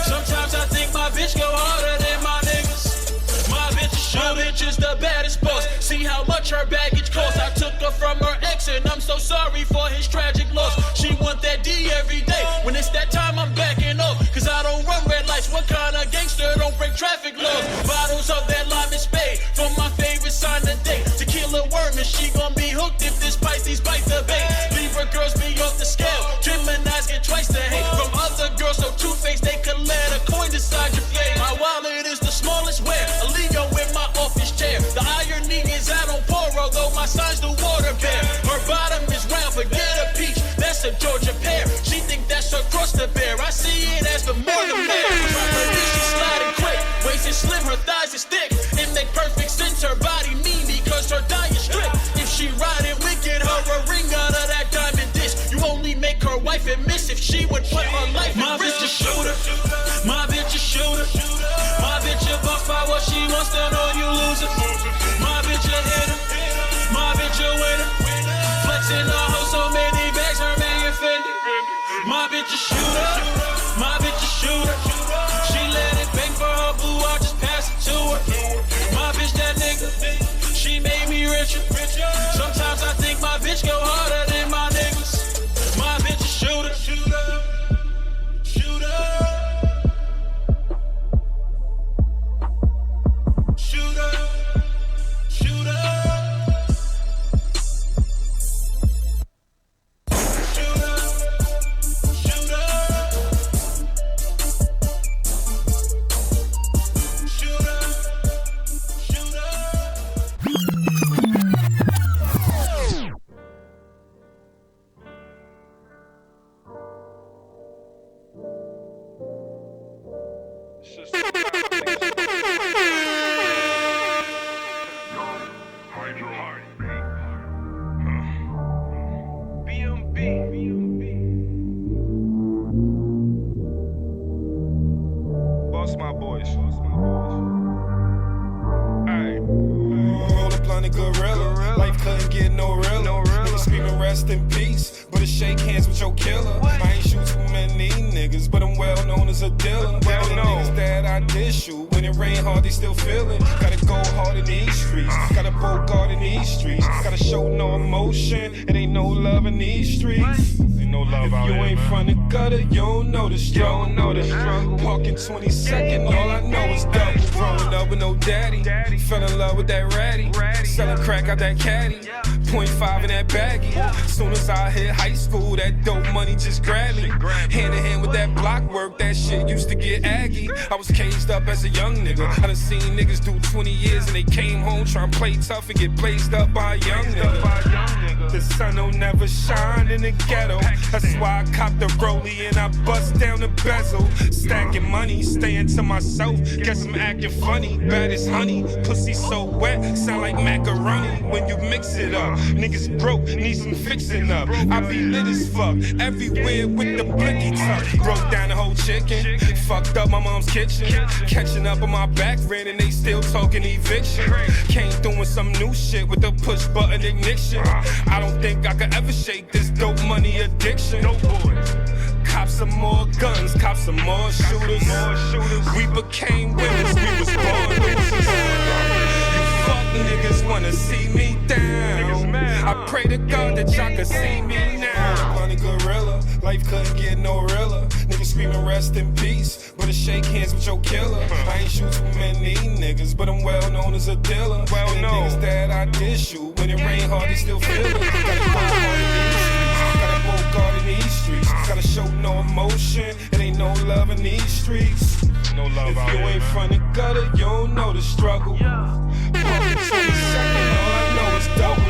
S15: Sometimes I think my bitch go harder than my niggas. My bitch is sure. My bitch is the baddest boss. See how much her baggage costs. I took her from her ex and I'm so sorry for his tragic loss. She want that D every day. When it's that time I'm backing up, cause I don't run red lights. What kind of gangster don't break traffic laws? Bottles of that lime and spade from my favorite sign of day. Tequila worm and she gon' be hooked if this Pisces bite the bait. Libra girls be off the scale. Gemini's get twice the hate from other girls, so two-faced they could let a coin decide your fate. My wallet is the smallest wear, a Leo in my office chair. The irony is I don't pour, although my sign's the water bear. Her bottom is round, forget a peach, that's a Georgia pear. She think that's her cross the bear, I see it as the more the merrier. She sliding quick, waist is slim, her thighs is thick. It make perfect sense, her body mean because her diet strict. If she riding wicked, her a ring out of that diamond disc. You only make her wife and miss if she would put her life in risk. My bitch a shooter. My bitch a shooter. My bitch a boss by what she wants, to know you losing. My bitch a hitter. My bitch a winner. Flexing a hoe so many bags, her man offended. My bitch a shooter. My bitch a shooter. She let it bang for her boo, I just pass it to her. My bitch that nigga, she made me richer. Sometimes I think my bitch go harder than my niggas. My bitch a shooter.
S16: Boss my boys. Alright.
S14: Roll up on the gorilla. Life couldn't get no realer. Niggas screaming rest in peace, but it shake hands with your killer. I ain't shoot too many niggas, but I'm well known as a dealer. Well known. Niggas that I did shoot, when it rain hard, they still feel it. Gotta go hard in these streets, gotta Bogart in these streets. Gotta show no emotion, it ain't no love in these streets. Ain't no love out here. You ain't from the gutter, you don't know the struggle. Parking 22nd, all I know is double. Growing up with no daddy, fell in love with that ratty. Selling crack out that caddy, 0.5 in that baggie. Soon as I hit high school, that dope money just grabbed me. Hand in hand with that block work, that shit used to get aggy. I was caged up as a young nigga. I done seen niggas do 20 years and they came home trying to play tough and get blazed up by a young nigga. The sun don't never shine in the ghetto. That's why I copped the rollie and I bust down the bezel. Stacking money, staying to myself. Guess I'm acting funny, bad as honey. Pussy so wet, sound like macaroni when you mix it up. Niggas broke, need some fixing up. I be lit as fuck, everywhere with the blicky tuck. Broke down the whole chicken, fucked up my mom's kitchen. Catching up on my back rent and they still talking eviction. Came through with some new shit with the push button ignition. I don't think I could ever shake this dope money addiction. Cop some more guns, cop some more shooters. We became winners, we was born losers. You fuck niggas wanna see me down. I pray to God that y'all can see me now. Funny gorilla, life couldn't get no realer. Niggas screaming rest in peace, but it shake hands with your killer. I ain't shoot too many niggas, but I'm well known as a dealer. Well known. Niggas that I did shoot, when it rain hard, they still feel it. Gotta go hard in these streets, gotta Bogart in these streets. Gotta show no emotion, it ain't no love in these streets. No love if you ain't from the gutter, you don't know the struggle. Parking 22nd, all I know is double.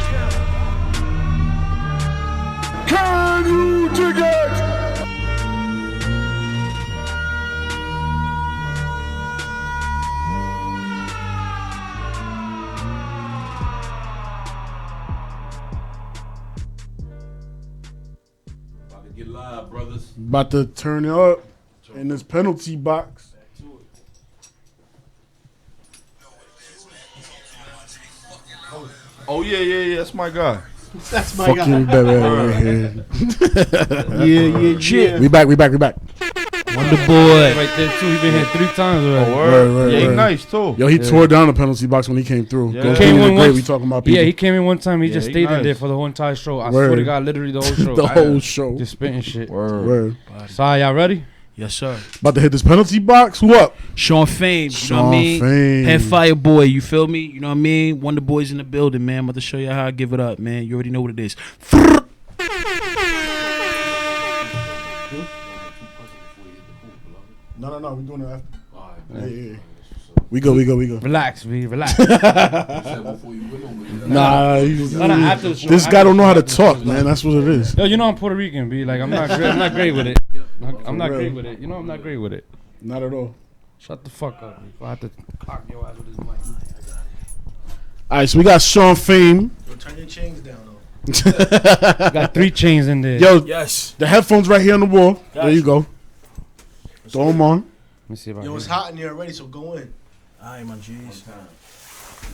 S6: Can you dig it?
S12: Get live, brothers.
S4: About to turn it up in this penalty box.
S7: Oh yeah, that's my guy.
S10: That's my
S4: Fucking
S10: guy.
S4: baby right here.
S5: Yeah.
S4: We back.
S5: Wonderboy. Right there too. He been here 3 times already.
S4: Word.
S7: Yeah, he nice too.
S4: Yo, he tore down the penalty box when he came through.
S7: Yeah.
S4: Go
S5: Came
S4: through
S5: in
S4: the
S5: once.
S4: grade, we talking about people.
S5: Yeah, he came in one time. He just
S7: he
S5: stayed in
S7: nice.
S5: there for the whole entire show. I
S4: Word.
S5: swear to God, literally the whole show.
S4: The whole show.
S5: Just spitting shit.
S4: Word.
S5: Sorry, y'all ready?
S8: Yes, sir.
S4: About to hit this penalty box. Who up?
S8: Sean Fame, you know what I mean?
S4: Fame.
S8: Head Fire Boy, you feel me? You know what I mean? Wonderboy's in the building, man. I'm about to show you how I give it up, man. You already know what it is.
S4: No. We doing it after. Yeah. We go.
S5: Relax, V. Relax.
S4: Nah,
S5: after the show.
S4: this guy don't know how to talk, man. That's what it is.
S5: Yo, you know I'm Puerto Rican, B. Like I'm not great with it. I'm not great with it. You know I'm not great with it.
S4: Not at all.
S5: Shut the fuck up. If I have to cock your ass with this mic.
S4: All right, so we got Sean Fame.
S10: Yo, turn your chains down, though.
S5: Got 3 chains in there.
S4: Yo,
S10: Yes.
S4: the headphones right here on the wall. There you go. Throw them on.
S5: Let me see if I
S10: Yo, it's hot in here already, so go in. All right, my G's.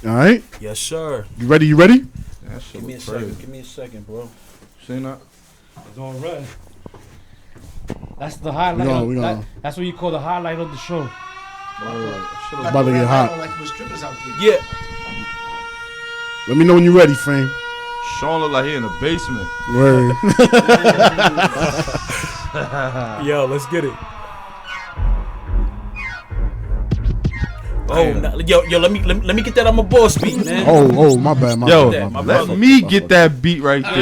S4: All right.
S10: Yes, sir.
S4: You ready? You ready?
S10: Give me a second. Give me a second, bro.
S7: See that?
S5: It's all right. That's the highlight. That's what you call the highlight of the show.
S4: It's about to get hot.
S10: Like the strippers out there.
S8: Yeah.
S4: Let me know when you're ready, Fame.
S7: Sean look like he in the basement.
S4: Word.
S10: Yo, let's get it. Oh, yo, let me get that on my boss beat, man.
S4: Oh, my bad.
S7: Yo,
S10: my
S7: let
S10: brother.
S7: me get that beat right there.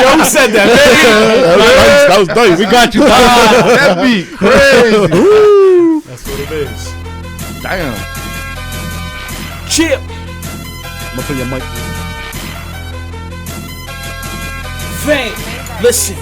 S10: Yo, who said that, man?
S4: That was nice.
S5: We got you.
S7: That beat crazy.
S4: Woo.
S10: That's what it is.
S7: Damn.
S8: Chip.
S4: I'm gonna put your mic.
S8: Fame. Listen.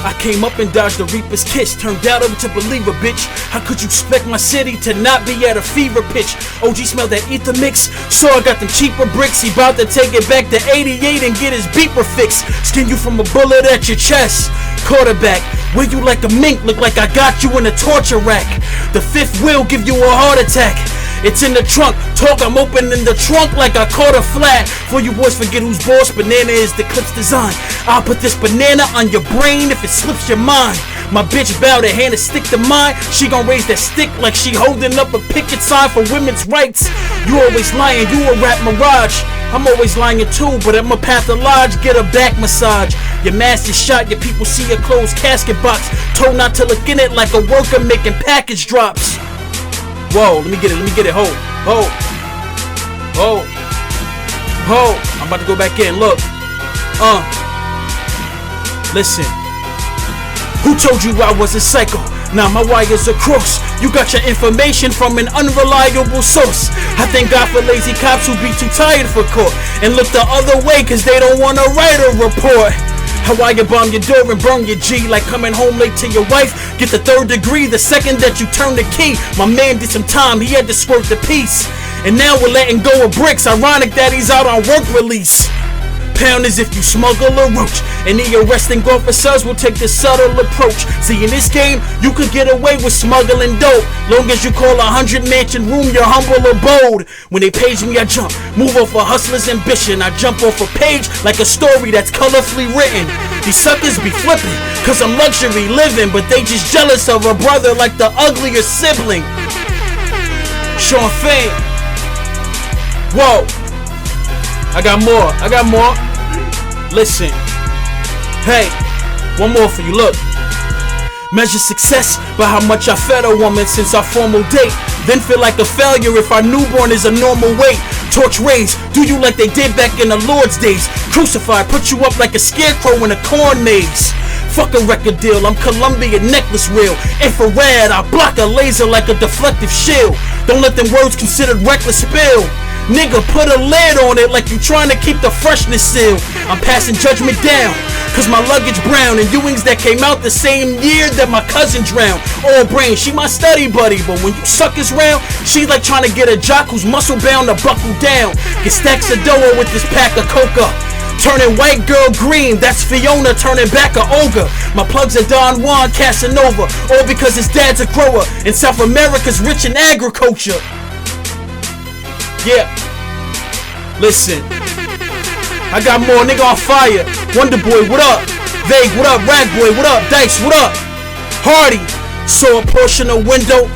S15: I came up and dodged the Reaper's kiss. Turned out over to believer, bitch. How could you expect my city to not be at a fever pitch? OG smelled that ether mix, so I got them cheaper bricks. He bout to take it back to 88 and get his beeper fixed. Skin you from a bullet at your chest. Quarterback, where you like a mink, look like I got you in a torture rack. The fifth wheel give you a heart attack. It's in the trunk, talk, I'm opening the trunk like I caught a flat. For you boys forget whose boss banana is the clip's design. I'll put this banana on your brain if it slips your mind. My bitch bowed her hand and stick to mine. She gon' raise that stick like she holding up a picket sign for women's rights. You always lying, you a rap mirage. I'm always lying too, but I'm a pathologist, get a back massage. Your mask is shot, your people see a closed casket box. Told not to look in it like a worker making package drops. Whoa, let me get it, ho. I'm about to go back in, look. Listen. Who told you I was a psycho? Now my wires are crossed. You got your information from an unreliable source. I thank God for lazy cops who be too tired for court and look the other way cause they don't wanna write a report. How I bomb your door and burn your G like coming home late to your wife. Get the 3rd degree the second that you turn the key. My man did some time, he had to squirt the piece. And now we're letting go of bricks. Ironic that he's out on work release. Pound as if you smuggle a roach. And the arresting officers will take the subtle approach. See, in this game, you could get away with smuggling dope, long as you call 100 mansion room your humble abode. When they page me, I jump, move off a hustler's ambition. I jump off a page like a story that's colorfully written. These suckers be flipping, cause I'm luxury living, but they just jealous of a brother like the uglier sibling. Sean Fame. Whoa. I got more. Listen. Hey, one more for you, look. Measure success by how much I fed a woman since our formal date. Then feel like a failure if our newborn is a normal weight. Torch raised, do you like they did back in the Lord's days. Crucify, put you up like a scarecrow in a corn maze. Fuck a record deal, I'm Columbia necklace reel. Infrared, I block a laser like a deflective shield. Don't let them words considered reckless spill. Nigga, put a lid on it like you trying to keep the freshness seal. I'm passing judgment down, cause my luggage brown and Ewings that came out the same year that my cousin drowned. All brain, she my study buddy, but when you suckers round, she's like trying to get a jock who's muscle bound to buckle down. Get stacks of dough with this pack of coca. Turning white girl green, that's Fiona turning back a ogre. My plugs are Don Juan Casanova, all because his dad's a grower and South America's rich in agriculture. Yeah, listen, I got more, nigga on fire. Wonderboy, what up? Vague, what up? Rackboy, what up? Dice, what up? Hardy, saw a portion of window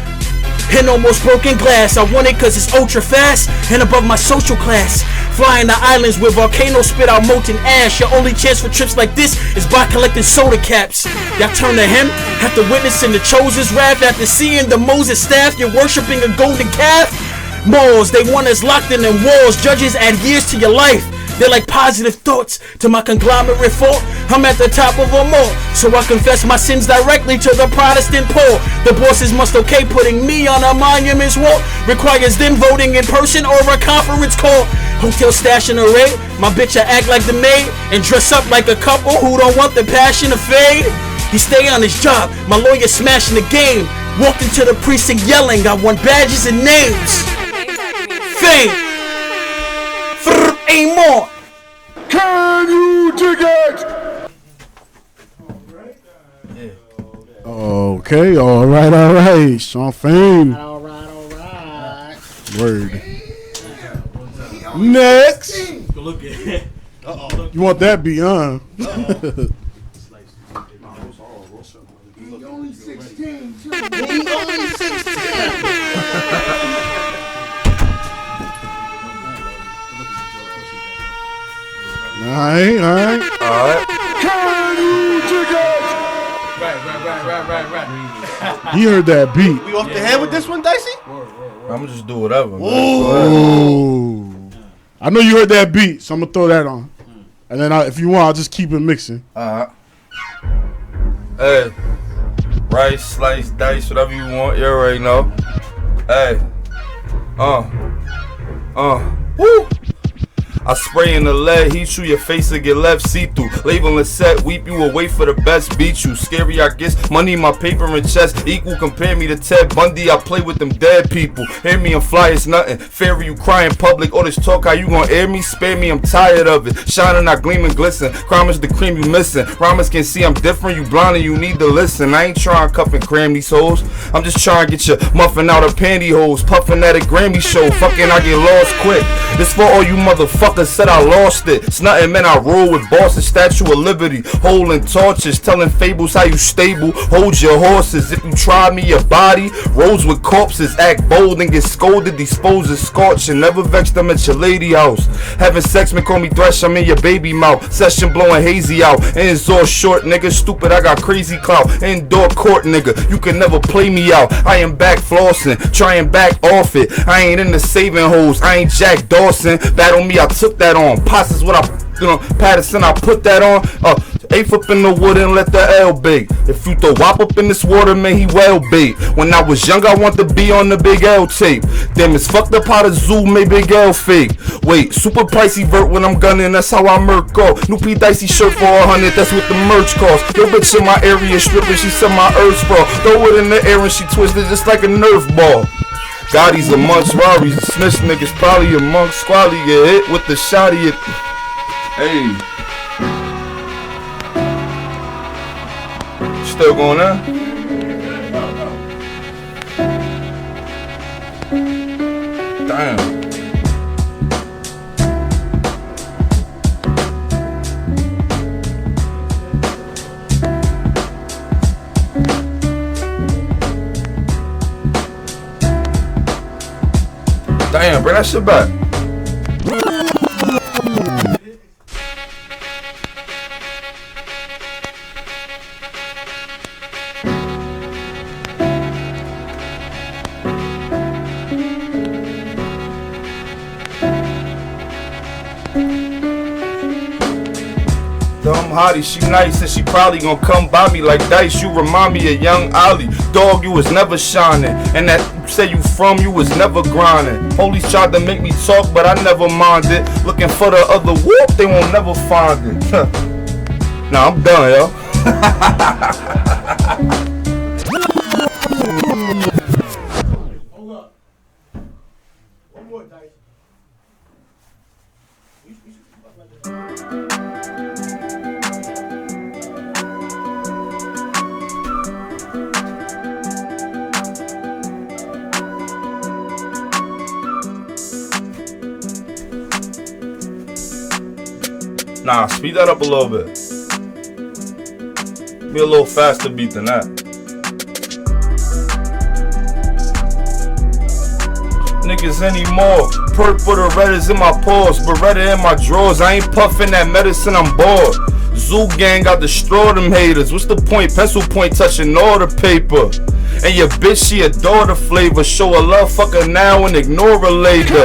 S15: and almost broken glass. I want it cause it's ultra fast and above my social class. Flying to islands where volcanoes spit out molten ash. Your only chance for trips like this is by collecting soda caps. Y'all turn to him after witnessing the chosen's wrath. After seeing the Moses staff, you're worshipping a golden calf. Malls, they want us locked in them walls. Judges add years to your life. They're like positive thoughts to my conglomerate fault. I'm at the top of them all, so I confess my sins directly to the Protestant poor. The bosses must okay putting me on a monument's wall. Requires them voting in person or a conference call. Hotel stash and array, my bitch I act like the maid and dress up like a couple who don't want the passion to fade. He stay on his job, my lawyer smashing the game. Walked into the precinct yelling, I want badges and names. Fame, ain't more.
S4: Can you dig it? Okay, all right. Sean Fame.
S11: All right.
S4: Word. Next. You want that beat, huh?
S11: He only 16, too. He only 16.
S4: All right.
S11: Can you dig it?
S10: Right.
S4: He heard that beat.
S10: We off the head with this one, Dicey?
S7: I'm gonna just do whatever.
S4: Ooh. I know you heard that beat, so I'm gonna throw that on. And then if you want, I'll just keep it mixing.
S7: Hey, rice, slice, dice, whatever you want. You already know. Hey, woo.
S16: I spray in the lead, heat you, your face will get left see-through. Label and set, weep you away for the best, beat you. Scary, I guess, money in my paper and chest. Equal, compare me to Ted Bundy, I play with them dead people. Hear me and fly, it's nothing. Fair you cry in public, all this talk, how you gon' air me? Spare me, I'm tired of it. Shining, I gleam and glisten. Crime is the cream you missing. Rhymers can see I'm different, you blind and you need to listen. I ain't trying to cuff and cram these hoes. I'm just trying to get your muffin out of pantyhose. Puffin' at a Grammy show, fucking I get lost quick. This for all you motherfuckers said I lost it. It's nothing, man, I roll with Boston, Statue of Liberty. Holding torches, telling fables how you stable. Hold your horses, if you try me, your body. Rolls with corpses, act bold and get scolded. Dispose of scorch and never vex them at your lady house. Having sex, man, call me Thresh, I'm in your baby mouth. Session blowing hazy out, and it's all short, nigga. Stupid, I got crazy clout. Indoor court, nigga, you can never play me out. I am back flossing, trying back off it. I ain't in the saving hoes, I ain't Jack Dawson. Battle me, I took that on. Pots is what Patterson, I put that on. Eighth up in the wood and let the L bake. If you throw wop up in this water, man, he well bait. When I was young, I want to be on the Big L tape. Damn, it's fucked up how the zoo made Big L fake. Wait, super pricey vert when I'm gunning, that's how I murk off. New P Dicey shirt for 100, that's what the merch cost. Yo, bitch in my area stripping, she said my earth sprawl. Throw it in the air and she twisted just like a Nerf ball. Gotti's amongst Rari's, Smith niggas probably amongst Squally. Get hit with the shotty. Hey. Still going on? Damn. Damn, bring that shit back. Dumb hottie, she nice and she probably gon' come by me like dice. You remind me of young Ollie. Dog, you was never shining. And that you say you from, you was never grinding. Police tried to make me talk, but I never minded. Looking for the other whoop, they won't never find it. Nah, I'm done, yo.
S13: Hold up. One more, Dice.
S16: Nah, speed that up a little bit. Be a little faster beat than that. Niggas anymore. Perk for the Redders in my paws, Beretta in my drawers. I ain't puffing that medicine, I'm bored. Zoo gang got destroy them haters. What's the point? Pencil point touching all the paper. And your bitch, she adore the flavor. Show her love, fuck her now and ignore her later.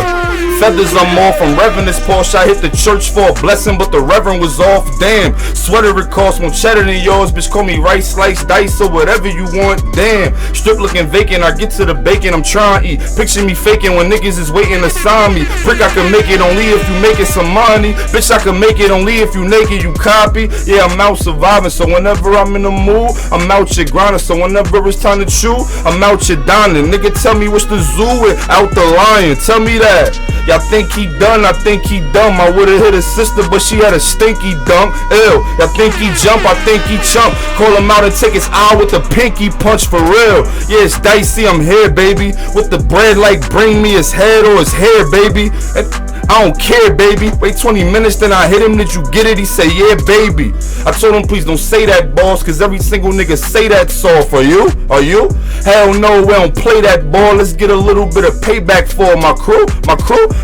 S16: Feathers, I'm off from Reverend this Porsche. I hit the church for a blessing, but the Reverend was off. Damn, sweater it costs more cheddar than yours. Bitch, call me rice, slice, dice, or whatever you want. Damn, strip looking vacant. I get to the bacon, I'm trying to eat. Picture me faking when niggas is waiting to sign me. Brick, I can make it only if you making some money. Bitch, I can make it only if you naked, you copy. Yeah, I'm out surviving, so whenever I'm in the mood, I'm out your grinding. So whenever it's time to chew, I'm out your dining. Nigga, tell me what's the zoo with out the lion. Tell me that. Y'all think he done, I think he dumb. I would've hit his sister, but she had a stinky dunk. Ew, y'all think he jump, I think he chump. Call him out and take his eye with the pinky punch for real. Yeah, it's dicey, I'm here, baby. With the bread like bring me his head or his hair, baby. And I don't care, baby. Wait 20 minutes, then I hit him. Did you get it? He say, yeah, baby. I told him, please don't say that, boss, cause every single nigga say that soft. Are you? Are you? Hell no, we don't play that ball. Let's get a little bit of payback for my crew.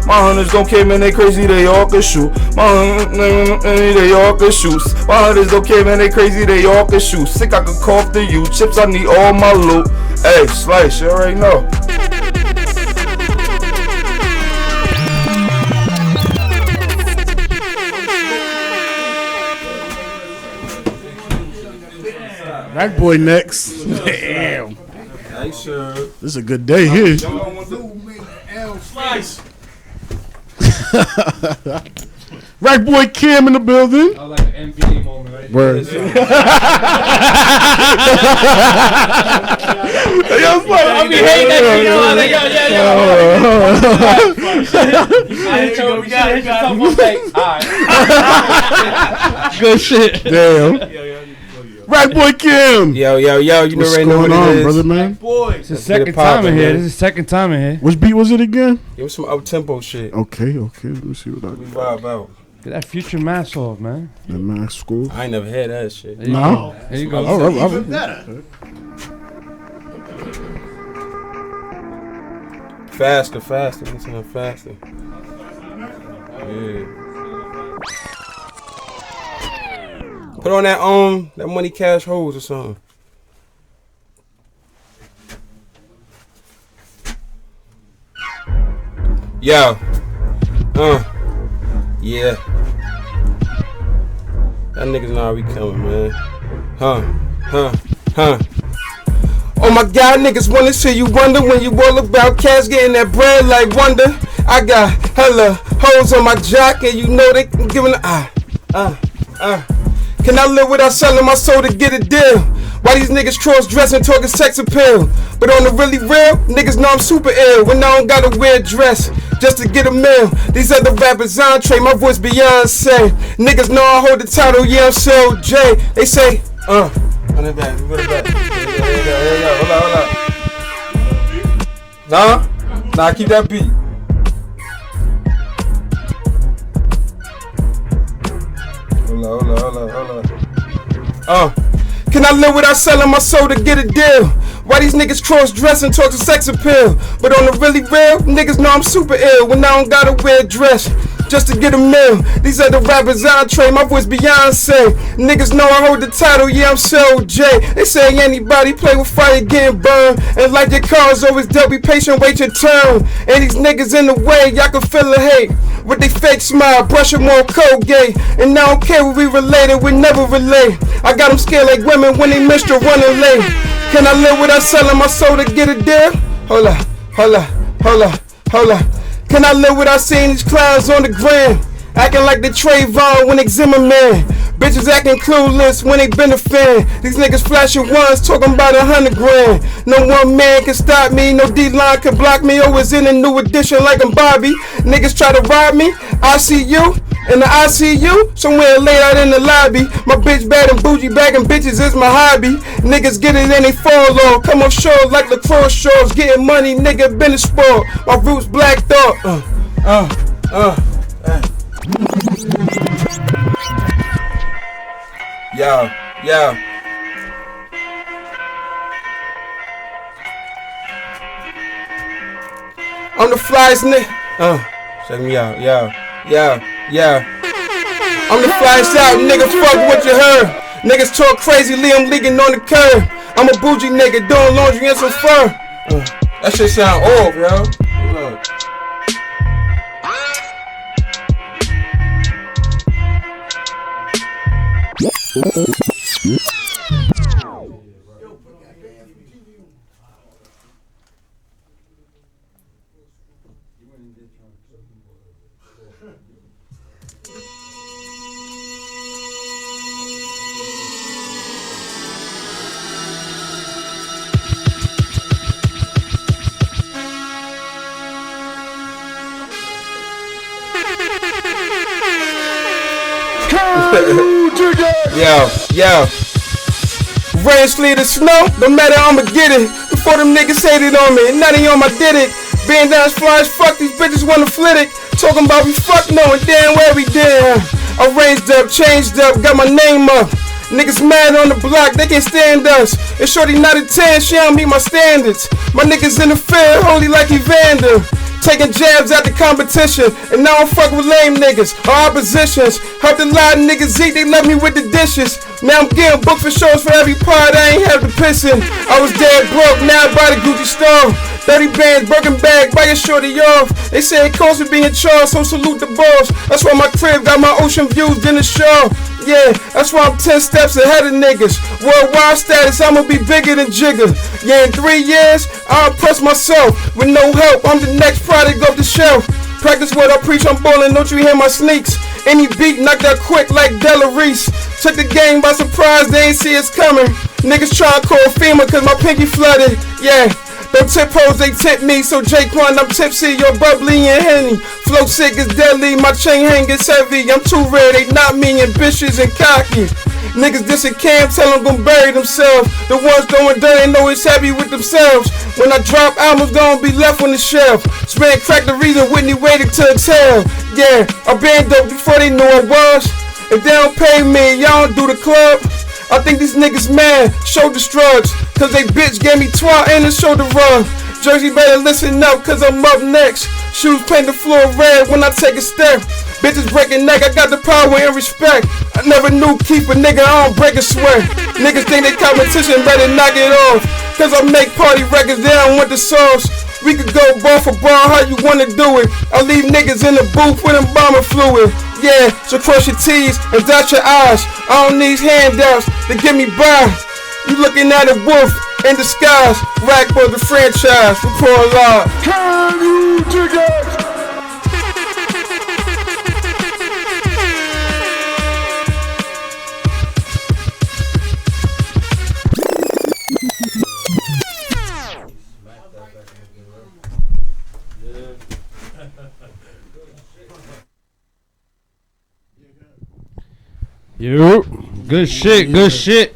S16: My hunters don't care, man, they crazy, they all can shoot. My hunters, they all can shoot. My hunters don't care, man, they crazy, they all can shoot. Sick, I could cough to you. Chips, I need all my loot. Hey, Slice, you already know.
S4: Rackboy next. Damn.
S16: Hey, sure.
S4: This is a good day here.
S11: Slice.
S4: Rackboy Kim in the building.
S5: I like an NBA moment, right?
S4: Word. I
S5: be hating that shit. Good shit.
S4: Damn. Rackboy Kim.
S9: Yo, you
S4: What's
S9: already know what
S4: going on,
S9: it is.
S4: brother, man?
S10: Boy.
S5: It's the second time in here. This is the second time in here.
S4: Which beat was it again?
S9: It was some up-tempo shit.
S4: Okay. Let me see what I
S9: We vibe out.
S5: Get that Future mask off, man.
S4: That mask school.
S9: I ain't never had that shit.
S5: There you
S4: No.
S5: go. There you go.
S4: All right.
S10: Even better.
S9: Faster. Listen, faster. Yeah. Put on that Money Cash hose or something. Yo. Yeah. That niggas know how we coming, man. Huh. Oh my God, niggas wanna see you wonder when you all about cash getting that bread like Wonder. I got hella hoes on my jock and you know they giving Can I live without selling my soul to get a deal? Why these niggas cross-dressing talking sex appeal? But on the really real, niggas know I'm super ill when I don't gotta wear a dress just to get a meal. These other rappers entree, my voice Beyonce. Niggas know I hold the title, yeah I'm so J. They say, run it back. Hold on. Nah, keep that beat. Hold on. Can I live without selling my soul to get a deal? Why these niggas cross-dressing talk to sex appeal? But on the really real, niggas know I'm super ill when I don't gotta wear a dress just to get a meal. These other rappers entree, my voice Beyonce. Niggas know I hold the title, yeah I'm so J. They say anybody play with fire getting burned. And like your cars always dealt, be patient, wait your turn. And these niggas in the way, y'all can feel the hate. With they fake smile, brush them on Colgate. And I don't care what we related, we never relate. I got them scared like women when they missed her running late. Can I live without selling my soul to get a deal? Hold up. Can I live without seeing these clowns on the gram? Acting like they Trayvon when they Zimmerman. Bitches acting clueless when they been a fan. These niggas flashing ones talking about 100 grand. No one man can stop me, no D-line can block me. Always in a new edition like I'm Bobby. Niggas try to rob me, I see you. In the ICU, somewhere laid out in the lobby. My bitch bad and bougie, bagging bitches is my hobby. Niggas get it and they fall off. Come off shores like lacrosse shores. Getting money, nigga, been a sport. My roots black thought. Yo. I'm the flyest nigga. Check me out, yo. I'm the flyest out, nigga, fuck what you heard. Niggas talk crazy, leave them leaking on the curb. I'm a bougie nigga doing laundry in some fur. That shit sound old, bro. Yo. Rain, sleet, or snow, no matter, I'ma get it. Before them niggas hated on me, none of y'all did it. Being down as fly as fuck, these bitches wanna flit it. Talking about we fuck knowing damn where we did. I raised up, changed up, got my name up. Niggas mad on the block, they can't stand us. And shorty not a 10, she don't meet my standards. My niggas in the field, holy like Evander. Taking jabs at the competition, and now I don't fuck with lame niggas or oppositions. Helped a lot of niggas eat, they left me with the dishes. Now I'm getting booked for shows for every part, I ain't have to piss in. I was dead broke, now I buy the Gucci store. 30 bands, broken bag, buy your shorty off. They say it costs to be in charge, so salute the boss. That's why my crib got my ocean views in the show. Yeah, that's why I'm 10 steps ahead of niggas. Worldwide status, I'ma be bigger than Jigga. Yeah, in 3 years, I'll impress myself. With no help, I'm the next product off the shelf.
S14: Practice what I preach, I'm ballin', don't you hear my sneaks? Any beat knocked out quick like Della Reese. Took the game by surprise, they ain't see us coming. Niggas tryna call FEMA cause my pinky flooded. Yeah, them tip hoes, they tip me. So Jaquan, I'm tipsy, you're bubbly and henny. Flow sick is deadly, my chain hang is heavy. I'm too rare, they not me, ambitious and cocky. Niggas dissing Cam, tell them gon' bury themselves. The ones throwing dirt, they know it's happy with themselves. When I drop albums, gon' be left on the shelf. Span crack the reason Whitney waited to exhale. Yeah, I been dope before they knew I was. If they don't pay me, y'all don't do the club. I think these niggas mad, shoulder shrugs. Cause they bitch gave me twat and a shoulder rub. Jersey better listen up cause I'm up next. Shoes paint the floor red when I take a step. Bitches breaking neck, I got the power and respect. I never knew keep a nigga, I don't break a sweat. Niggas think they competition, better knock it off. Cause I make party records, they don't want the sauce. We could go bar for bar, how you wanna do it? I leave niggas in the booth with embalming fluid. Yeah, so cross your T's and dot your I's. I don't need handouts to get me by. You looking at a wolf in disguise. Rackboy the franchise, report live.
S6: Can you dig it?
S5: Yo, good shit, good shit.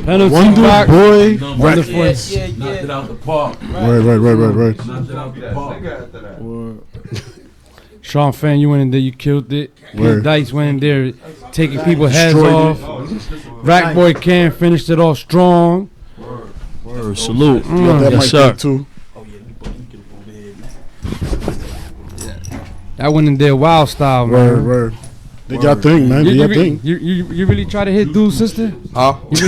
S5: Penalty box.
S4: Wonderboy.
S5: Wonderboy.
S12: Knocked it out the park.
S4: Right.
S12: Knocked it out the park.
S5: Sean Fan, you went in there, you killed it.
S4: Word.
S5: Dice went in there, taking people's heads
S4: Destroyed
S5: off. Rackboy Cam finished it off strong.
S8: Word, salute.
S4: You got that
S8: Yes,
S4: mic
S8: sir.
S4: there too.
S5: That went in there wild style, man.
S4: Word. Did y'all think, man? Did y'all think?
S5: You really try to hit dude's sister?
S16: Huh?
S5: You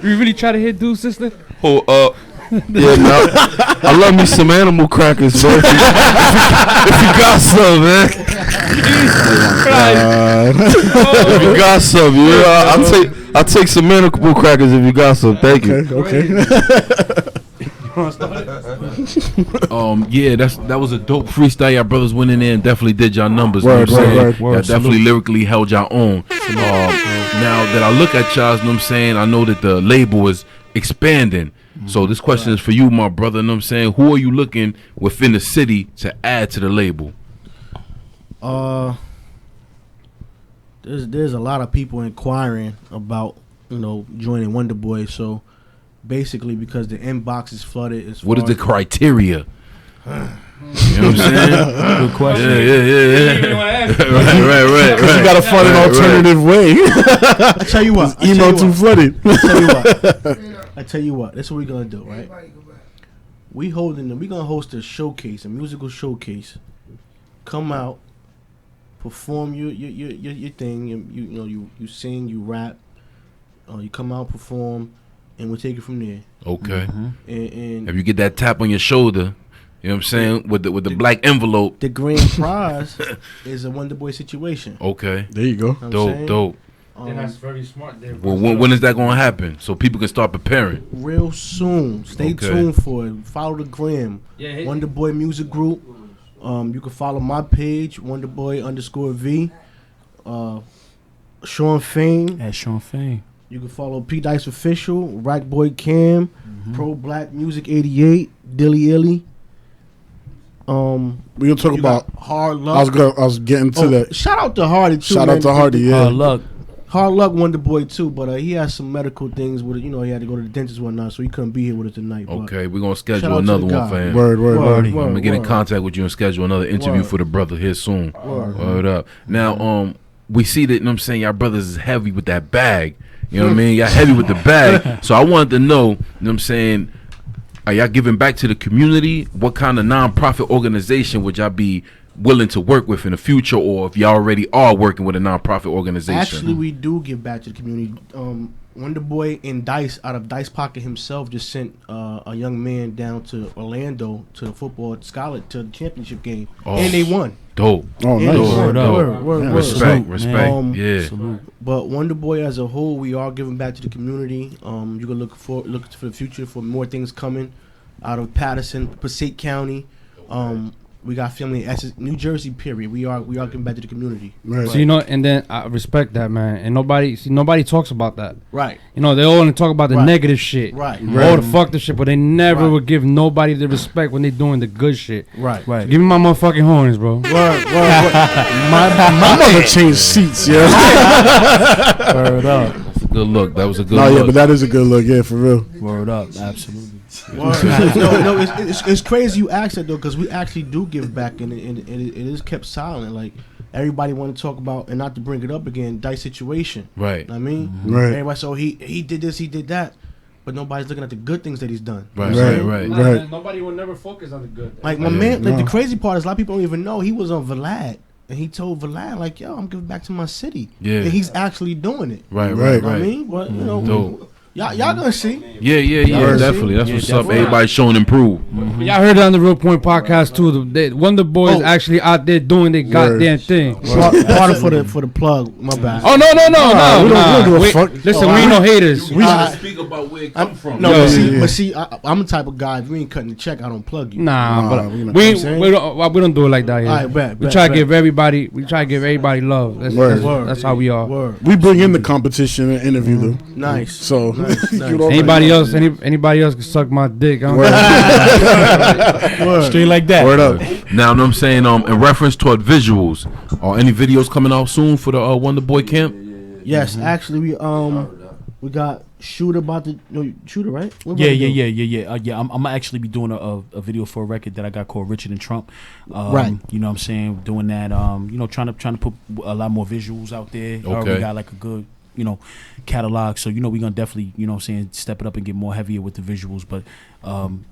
S5: really try to hit dude's sister?
S16: Hold up. Yeah, man. I love me some animal crackers, man. If you got some, man. If you got some, yeah, I'll take some animal crackers if you got some. Thank you.
S4: Okay.
S12: Yeah, that was a dope freestyle. Y'all brothers went in there and definitely did y'all numbers.
S4: Word.
S12: Y'all definitely lyrically held y'all own. Now that I look at y'all, you know what I'm saying, I know that the label is expanding. So this question is for you, my brother. You know what I'm saying? Who are you looking within the city to add to the label?
S10: There's a lot of people inquiring about, joining Wonderboy. So basically, because the inbox is flooded.
S12: What is the criteria? You know what I'm saying?
S8: Good question.
S12: Yeah. Right.
S4: You gotta find an alternative way.
S10: I tell you what.
S4: Email too flooded.
S10: I tell you what. This is what we're gonna do, right? We're gonna host a showcase, a musical showcase. Come out, perform your thing. You sing, you rap. You come out, perform, and we'll take it from there.
S12: Okay.
S10: And
S12: if you get that tap on your shoulder, you know what I'm saying, with the black envelope.
S10: The grand prize is a Wonderboy situation.
S12: Okay.
S4: There you go.
S12: Dope.
S5: That's very smart.
S12: Well, when is that going to happen so people can start preparing?
S10: Real soon. Stay tuned for it. Follow the gram. Wonderboy Music Group. You can follow my page, Wonderboy_V. Sean Fame.
S8: At Sean Fame.
S10: You can follow P Dice Official, Rackboy Cam, Pro Black Music 88, Dilly Illy.
S4: We gonna talk about
S10: Hard Luck.
S4: I was getting to that.
S10: Shout out to Hardy too.
S4: Shout out to Hardy, yeah.
S10: Hard Luck Wonderboy too, but he has some medical things with it. He had to go to the dentist and whatnot, so he couldn't be here with us tonight.
S12: Okay, we're gonna schedule another one for him.
S4: Word.
S12: I'm gonna get in contact with you and schedule another interview for the brother here soon. Word up. Now, we see that, you know what I'm saying, y'all brothers is heavy with that bag. You know what I mean? Y'all heavy with the bag. So I wanted to know, you know what I'm saying, are y'all giving back to the community? What kind of non-profit organization would y'all be willing to work with in the future, or if y'all already are working with a non-profit organization?
S10: Actually, we do give back to the community. Wonderboy and Dice, out of Dice Pocket himself, just sent a young man down to Orlando to the football to the championship game, and they won.
S12: Dope.
S4: Oh, nice.
S10: Word.
S12: Respect. Yeah.
S10: But Wonderboy as a whole, we are giving back to the community. You can look for the future for more things coming out of Patterson, Passaic County. We got family in Essex, New Jersey. Period. We are giving back to the community.
S5: Right. So and then I respect that, man. And nobody talks about that.
S10: Right.
S5: They only talk about the negative shit.
S10: Right.
S5: All the fuck the shit, but they never would give nobody the respect when they doing the good shit.
S10: Right.
S5: So give me my motherfucking horns, bro.
S10: Word.
S4: My mother changed seats, yeah.
S5: Word up.
S12: That's a good look. That was a good
S4: look.
S12: Yeah,
S4: but that is a good look, yeah, for real.
S8: Word up, absolutely.
S10: No, it's crazy you asked that though, because we actually do give back, and it is kept silent. Like everybody want to talk about, and not to bring it up again, Dice situation.
S12: Right.
S10: You know what I mean,
S4: right.
S10: Everybody, so he did this, he did that, but nobody's looking at the good things that he's done.
S12: Right.
S5: Man, nobody will never focus on the good things.
S10: Like my man, like the crazy part is a lot of people don't even know he was on Vlad. And he told Vlad, like, yo, I'm giving back to my city.
S12: Yeah.
S10: And he's actually doing it.
S12: Right.
S10: You know what I mean? But, y'all gonna see.
S12: Yeah, definitely. That's what's up. Everybody showing improve.
S5: Y'all heard it on the Real Point podcast too. The Wonderboy is actually out there doing their goddamn thing.
S10: Pardon for the plug. My bad.
S5: Oh no.
S4: We don't give a fuck.
S5: Listen, we ain't no haters.
S12: We should speak about where it come from.
S10: No, but see, I'm the type of guy. If we ain't cutting the check, I don't plug you.
S5: Nah, but we don't do it like that here.
S10: All right,
S5: we try to give everybody. We try to give everybody love. That's how we are.
S4: We bring in the competition and interview them.
S10: Nice.
S4: So
S5: anybody else can suck my dick.
S8: Straight like that.
S4: Word up.
S12: Now, what I'm saying, in reference toward visuals, are any videos coming out soon for the Wonderboy camp?
S10: Yes, actually, we got Shooter Shooter, right?
S8: Yeah. I'm gonna actually be doing a video for a record that I got called Richard and Trump.
S10: Right.
S8: You know what I'm saying? Doing that. Trying to put a lot more visuals out there.
S12: Okay.
S8: We got like a good catalog. So we're gonna definitely step it up and get more heavier with the visuals. But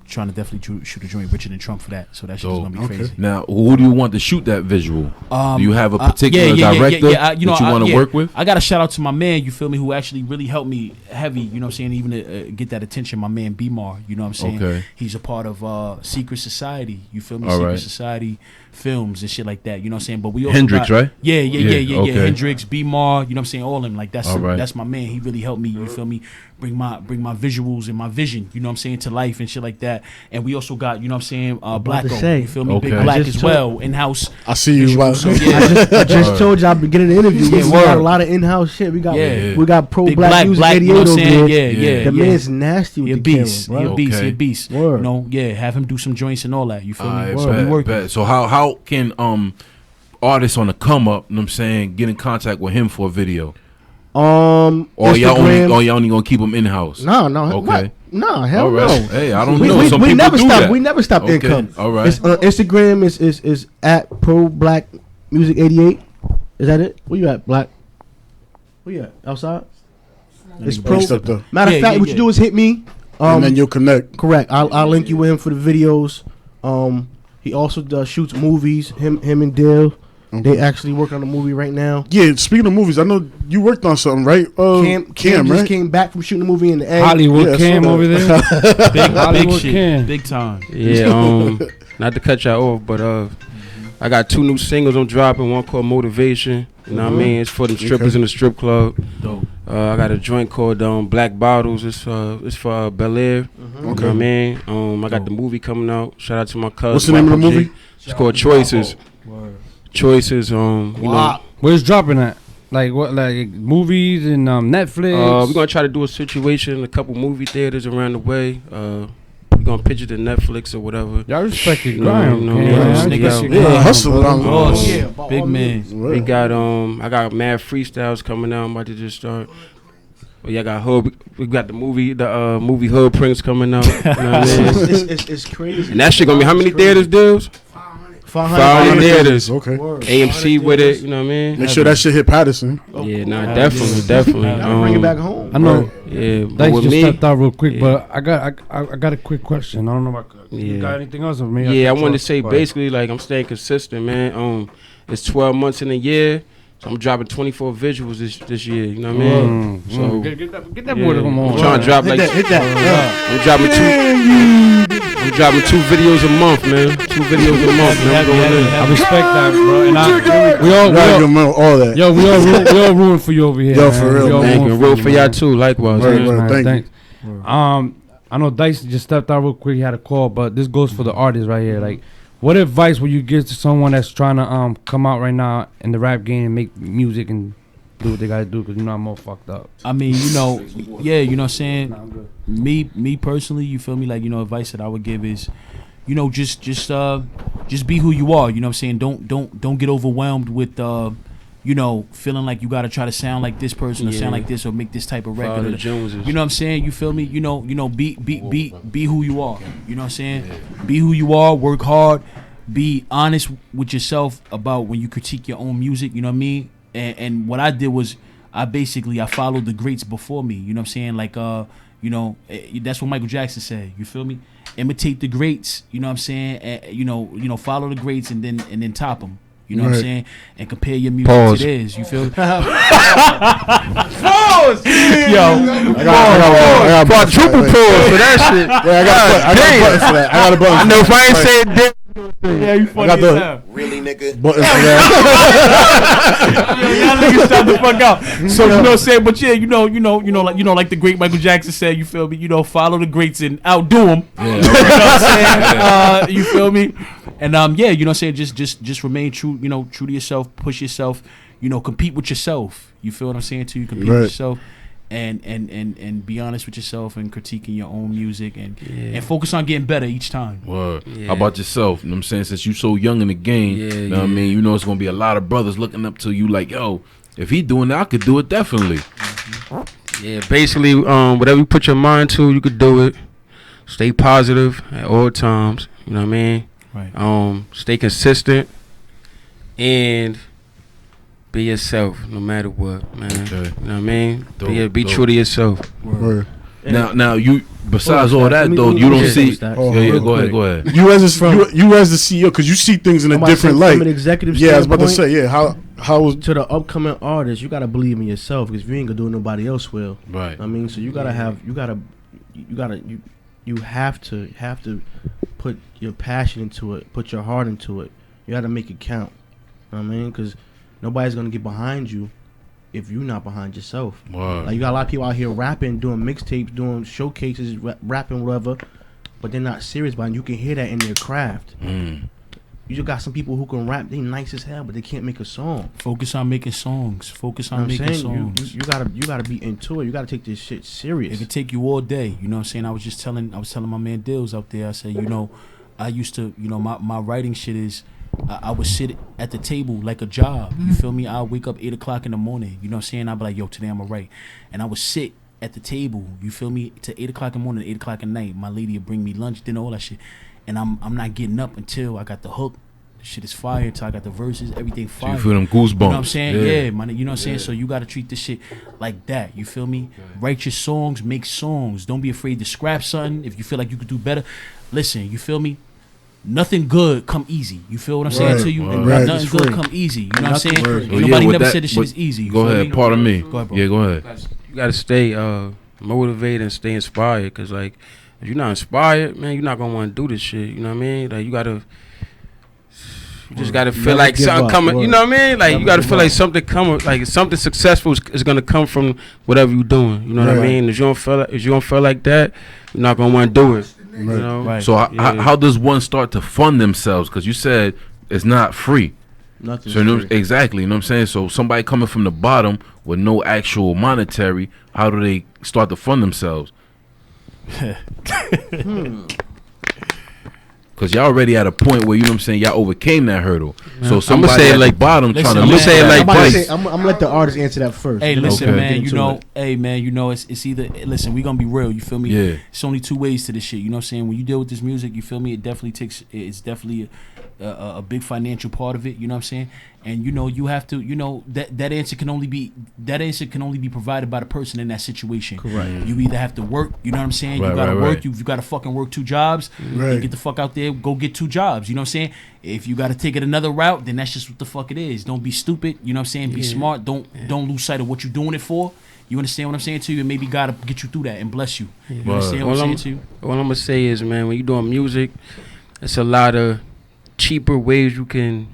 S8: trying to definitely shoot a joint Richard and Trump for that. So that shit's gonna be crazy.
S12: Now, who do you want to shoot that visual? Do you have a particular director that you want to work with?
S8: I got to shout out to my man, you feel me, who actually really helped me heavy, you know what I'm saying, even to get that attention, my man B-Mar, you know what I'm saying?
S12: Okay.
S8: He's a part of Secret Society, you feel me?
S12: All
S8: Secret
S12: right.
S8: Society films and shit like that, you know what I'm saying? But we also
S12: Hendrix,
S8: got,
S12: right?
S8: Yeah.
S12: Okay.
S8: Hendrix, B-Mar, you know what I'm saying? All of them, like that's
S12: All right.
S8: that's my man. He really helped me, you feel me, bring my visuals and my vision, you know what I'm saying, to life and shit like that. And we also got, you know what I'm saying, Blacko, you feel me,
S12: Okay.
S8: Big Black as well, in-house.
S4: I see you.
S8: So, yeah.
S10: I just told y'all beginning of the interview. We got a lot of in-house shit. We got Pro
S8: Big
S10: Black Music
S8: Black,
S10: 88
S8: you know what I'm
S10: over
S8: saying?
S10: there.
S8: Yeah.
S10: The man's nasty with
S8: He a
S10: the
S8: beast.
S10: camera, bro.
S8: He a
S12: Okay.
S8: beast.
S10: Word.
S8: You know, have him do some joints and all that. You feel me?
S12: Alright,
S8: So we working.
S12: bet. So how can artists on the come up, you know what I'm saying, get in contact with him for a video? Or y'all only gonna keep him in house?
S10: No.
S12: Okay.
S10: What? No, hell
S12: All right.
S10: no.
S12: Hey, I don't know.
S10: We
S12: Some people
S10: never
S12: do
S10: stop.
S12: that.
S10: We never stop
S12: Okay.
S10: income.
S12: All right.
S10: It's, Instagram is at Pro Black Music 88. Is that it? Where you at, Black? Where you at? Outside? It's Pro. Matter of fact, what you do is hit me.
S4: And then you'll connect.
S10: Correct. I'll link you in for the videos. He also shoots movies. Him and Dale. They actually work on a movie right now.
S4: Yeah, speaking of movies, I know you worked on something, right?
S10: Cam
S4: right?
S10: just came back from shooting a movie in the A.
S5: Hollywood Cam over there.
S8: Big shit. Cam. Big time.
S9: Yeah, not to cut y'all off, but I got 2 new singles I'm dropping. One called Motivation. You know what I mean? It's for the strippers in the strip club.
S8: Dope.
S9: I got a joint called Black Bottles. It's for Bel Air. You know what I mean? I got the movie coming out. Shout out to my cousin.
S4: What's the name of the movie?
S9: It's called Choices. Choices. You know.
S5: Where's dropping at? Like what? Like movies and Netflix.
S9: We're gonna try to do a situation in a couple movie theaters around the way. We're gonna pitch it to Netflix or whatever.
S5: Y'all respect your grind,
S4: hustle.
S8: Big man.
S9: We got I got mad freestyles coming out. I'm about to just start. Well, yeah, I got Hood. We got the movie Hood Prince coming out. You know what I mean?
S10: It's crazy.
S9: And that shit gonna be how many theaters, dudes? 500 theaters.
S4: Okay.
S9: AMC with it. You know what I mean?
S4: Make sure that shit hit Patterson.
S9: Yeah, definitely.
S10: Bring it back home.
S5: I know.
S9: Yeah,
S5: Thanks.
S9: with
S5: Just
S9: me,
S5: stepped out real quick, but I got a quick question. I don't know about you got anything else with me.
S9: Yeah, I wanted to say basically like I'm staying consistent, man. It's 12 months in a year. So I'm dropping 24 visuals this year, you know what I mean? So
S5: get that boy to come on.
S9: I'm trying to drop like
S10: hit that.
S9: I'm dropping 2 videos a month, man. 2 videos a month, man.
S5: I respect that, bro. And we all
S4: that.
S5: We all rooting for you over here.
S4: Yo,
S5: man.
S4: for real.
S9: Thank you. Real for y'all too, likewise.
S4: Thank you.
S5: I know Dice just stepped out real quick. He had a call, but this goes for the artists right here. Like, What advice would you give to someone that's trying to come out right now in the rap game and make music and do what they gotta do? Because you know I'm all fucked up.
S8: I mean, you know, yeah, you know what I'm saying. Me personally, you feel me? Like, you know, advice that I would give is, you know, just be who you are. You know what I'm saying? Don't get overwhelmed with you know, feeling like you gotta try to sound like this person or sound like this or make this type of record. You know what I'm saying? You feel me? You know, be who you are. You know what I'm saying? Be who you are. Work hard. Be honest with yourself about when you critique your own music. You know what I mean? And what I did was I followed the greats before me. You know what I'm saying? Like you know, that's what Michael Jackson said. You feel me? Imitate the greats. You know what I'm saying? You know, follow the greats and then top them. You know what I'm saying? And compare your music to theirs. You feel me? Pause! Yo.
S9: I got triple pause for that shit.
S4: Yeah, I got a button for that. I got a button.
S9: I know if I ain't say it, then.
S5: Yeah, you funny as hell.
S17: Really, nigga?
S4: Button for that.
S8: Y'all niggas stop the fuck out. So you know what I'm saying? But yeah, you know, like the great Michael Jackson said, you feel me? You know, follow the greats and outdo them. Yeah. You know what I'm saying? You feel me? And yeah, you know what I'm saying? Just remain true, you know, true to yourself, push yourself, you know, compete with yourself. You feel what I'm saying to you? Compete with yourself. And be honest with yourself and critiquing your own music and focus on getting better each time.
S12: Word. Yeah. How about yourself? You know what I'm saying? Since you so young in the game, you know what I mean? You know it's gonna be a lot of brothers looking up to you like, yo, if he doing that, I could do it definitely.
S9: Yeah, basically, whatever you put your mind to, you could do it. Stay positive at all times. You know what I mean?
S8: Right.
S9: Stay consistent and be yourself no matter what, man. Okay. You know what I mean? Be true to yourself.
S4: Word.
S12: Now you. Besides all that though, you don't see. Go ahead. You as the CEO, because you see things in a different light.
S10: From an executive
S4: I was about to say, how was
S10: to the upcoming artists, you gotta believe in yourself, because if you ain't gonna do it, nobody else will.
S12: Right.
S10: I mean, so you have to put your passion into it, put your heart into it. You gotta make it count. You know what I mean? Because nobody's gonna get behind you if you're not behind yourself.
S12: Wow.
S10: Like, you got a lot of people out here rapping, doing mixtapes, doing showcases, rapping whatever, but they're not serious about it. You can hear that in their craft. You just got some people who can rap, they nice as hell, but they can't make a song.
S8: Focus on making songs. Focus on making songs.
S10: You gotta be into it. You gotta take this shit serious.
S8: It can take you all day. You know what I'm saying? I was telling my man Dills out there, I said, you know, I used to, you know, my writing shit is, I would sit at the table like a job. You feel me? I'll wake up 8 o'clock in the morning. You know what I'm saying? I'll be like, yo, today I'm gonna write. And I would sit at the table, you feel me, to 8 o'clock in the morning, 8 o'clock at night. My lady would bring me lunch, dinner, all that shit. And I'm not getting up until I got the hook. The shit is fire, until I got the verses, everything fire.
S12: So you feel them goosebumps.
S8: You know what I'm saying? Yeah, man. You know what I'm saying? So you gotta treat this shit like that. You feel me? Write your songs, make songs. Don't be afraid to scrap something. If you feel like you could do better, listen, you feel me? Nothing good come easy. You feel what I'm saying to you? Nothing good come easy. You know what I'm saying? Nobody never said this shit is easy.
S12: Go ahead. Pardon me.
S8: Go ahead, bro.
S12: Yeah, go ahead.
S9: You gotta stay motivated and stay inspired, because like, if you're not inspired, man, you're not gonna want to do this shit. You know what I mean? Like, you just gotta feel like something coming. You know what I mean? Like, you gotta feel like something coming, like something successful is gonna come from whatever you're doing. You know what I mean? If you don't feel like that, you're not gonna want to do it. You know?
S12: Right. So how does one start to fund themselves? Because you said it's not free.
S10: Nothing.
S12: So exactly, you know what I'm saying? So somebody coming from the bottom with no actual monetary, how do they start to fund themselves? Because y'all already at a point where, you know what I'm saying, y'all overcame that hurdle. So somebody at the bottom trying to look at it like
S10: I'm gonna let the artist answer that first.
S8: Hey, listen, man, you know, it's either, listen, we gonna be real, you feel me?
S12: Yeah.
S8: It's only two ways to this shit, you know what I'm saying? When you deal with this music, you feel me, it's definitely a big financial part of it, you know what I'm saying? And you know, you have to, you know, that answer can only be provided by the person in that situation.
S10: Correct.
S8: You either have to work, you know what I'm saying? You gotta work. You gotta fucking work 2 jobs.
S4: Right.
S8: You get the fuck out there, go get 2 jobs. You know what I'm saying? If you gotta take it another route, then that's just what the fuck it is. Don't be stupid. You know what I'm saying? Be smart. Don't lose sight of what you're doing it for. You understand what I'm saying to you? And maybe God will get you through that and bless you. You understand what I'm saying to you?
S9: What I'm gonna say is, man, when you're doing music, it's a lot of cheaper ways you can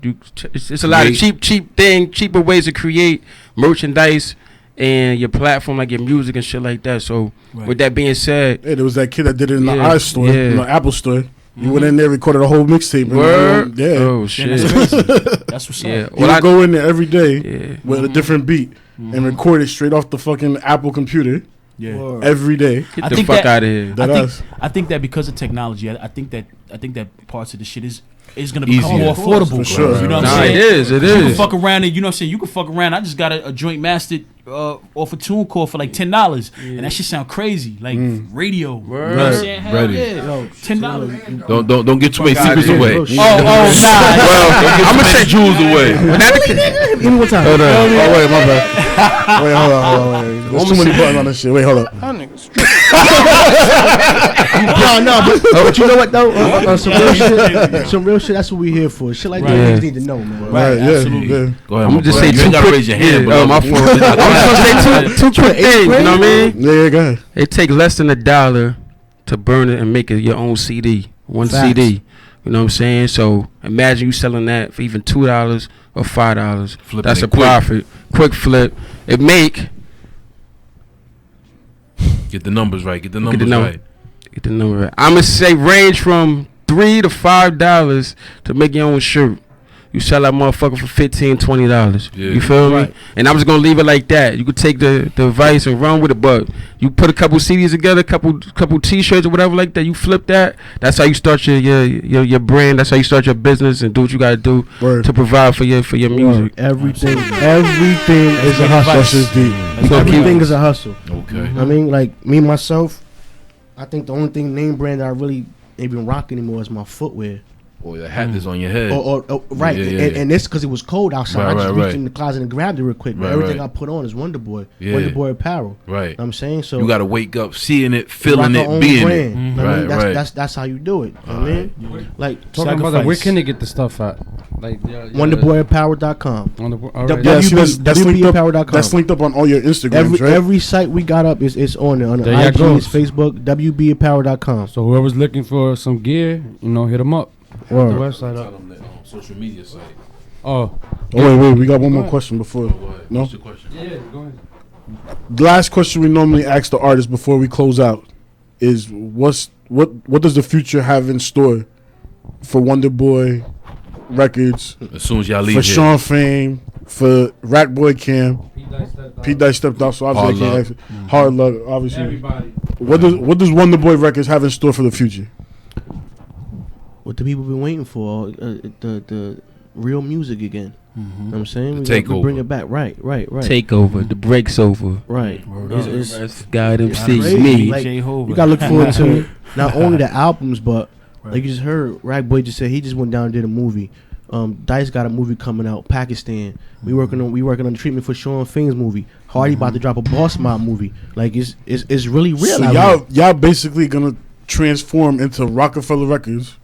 S9: it's a lot of cheaper ways to create merchandise and your platform, like your music and shit like that. So with that being said,
S4: there was that kid that did it in the iStore, in the Apple Store. You went in there, recorded a whole mixtape.
S9: Word?
S4: Yeah.
S9: Oh shit.
S17: That's what's
S9: yeah.
S17: up.
S4: You would go in there every day
S9: Yeah.
S4: with a different beat and record it straight off the fucking Apple computer.
S17: Yeah.
S10: Word.
S4: Every day.
S9: Get the fuck out of here.
S17: I think that because of technology, I think that parts of the shit is gonna become
S12: Easier.
S17: more affordable.
S4: For sure.
S17: You know what
S9: Nah,
S17: I'm saying?
S9: it is. It
S17: You
S9: is.
S17: can fuck around and you know what I'm saying. You can fuck around. I just got a joint mastered off a tune call for like $10, and that shit sound crazy, like radio. You know what I'm saying? Hell
S12: Ready.
S17: yeah. $10.
S12: Don't get too many secrets away.
S17: Nah.
S12: Well, I'm gonna take jewels away.
S10: Give me one time.
S4: Hold on. Oh, wait, my bad. Wait, hold on. Wait. There's too many buttons on this shit. Wait, hold up.
S10: But you know what though? Some real shit. That's what we here for. Shit like that, niggas need to know, man.
S4: Right, yeah.
S12: Go ahead.
S9: I'm just say
S12: you ain't gotta raise your hand.
S9: Oh, my fault. I'm just gonna say two quick things. You know what I mean?
S4: Yeah, go ahead.
S9: It take less than $1 to burn it and make it your own CD. One
S10: Facts.
S9: CD. You know what I'm saying? So imagine you selling that for even $2 or $5.
S12: Flipping
S9: That's
S12: it
S9: a
S12: quick.
S9: profit. Quick flip. It make
S12: Get the numbers right. Get the
S9: Get
S12: numbers
S9: the number.
S12: right.
S9: Get the number right. I'ma say range from $3 to $5 to make your own shirt. You sell that motherfucker for $15, $20.
S12: Yeah.
S9: You feel
S10: Right.
S9: me? And I'm just gonna leave it like that. You could take the advice and run with it, but you put a couple CDs together, couple T-shirts or whatever like that. You flip that. That's how you start your brand. That's how you start your business and do what you gotta do
S4: Word.
S9: to provide for your music.
S10: Everything is a hustle.
S4: That's just deep.
S9: You gonna keep-
S10: Everything is a hustle.
S12: Okay.
S10: I mean, like me myself, I think the only name brand that I really even rock anymore is my footwear.
S12: Or the hat that's on your head.
S10: Or right,
S12: Yeah,
S10: and this because it was cold outside.
S12: Right,
S10: I just
S12: right,
S10: reached
S12: right.
S10: in the closet and grabbed it real quick. But
S12: Right,
S10: everything
S12: right.
S10: I put on is Wonderboy.
S12: Yeah.
S10: Wonderboy apparel.
S12: Right.
S10: You know what I'm saying? So
S12: You gotta wake up seeing it,
S10: rock
S12: feeling
S10: our
S12: it,
S10: own
S12: being
S10: brand.
S12: it.
S10: You know what I mean?
S12: Right,
S10: That's how you do it. You know what I mean? Like
S5: Talking about that, where
S10: sacrifice.
S5: can they get the stuff at? Like
S10: Wonderboyapparel.com.
S5: Wonderboy. All right.
S4: Yeah, see, that's linked up.
S10: WBapparel.com.
S4: That's linked up on all your Instagrams, right?
S10: Every site we got up is on there. On the
S5: There ya
S10: IGs,
S5: goes.
S10: Facebook, WBapparel.com.
S5: So whoever's looking for some gear, hit them up. Hit the
S10: Word.
S5: website up.
S12: Social media site.
S5: Oh.
S4: Wait. We got one more question before. No.
S12: What's the question?
S5: Yeah, go ahead.
S4: The last question we normally ask the artist before we close out is what does the future have in store for Wonderboy Records?
S12: As soon as y'all leave
S4: for
S12: here.
S4: Sean Fame, for Rackboy Cam, P. Dice stepped out, so obviously
S12: Hard
S4: I can't ask. Hard luck, obviously.
S5: Everybody.
S4: What does Wonderboy Records have in store for the future?
S10: What the people been waiting for? The real music again. You know what I'm saying?
S12: The
S10: We bring
S12: takeover.
S10: it back. Right.
S9: Takeover. The break's over.
S10: Right.
S9: God MC.
S10: crazy.
S9: Me.
S10: Like,
S17: Jehovah.
S10: you gotta look forward to not only the albums, but like you just heard, Rackboy just said he just went down and did a movie. Dice got a movie coming out, Pakistan. We working on the treatment for Sean Fame's movie. Hardy about to drop a Boss Mob movie. Like it's really real.
S4: So
S10: out
S4: y'all basically gonna transform into Rockefeller Records.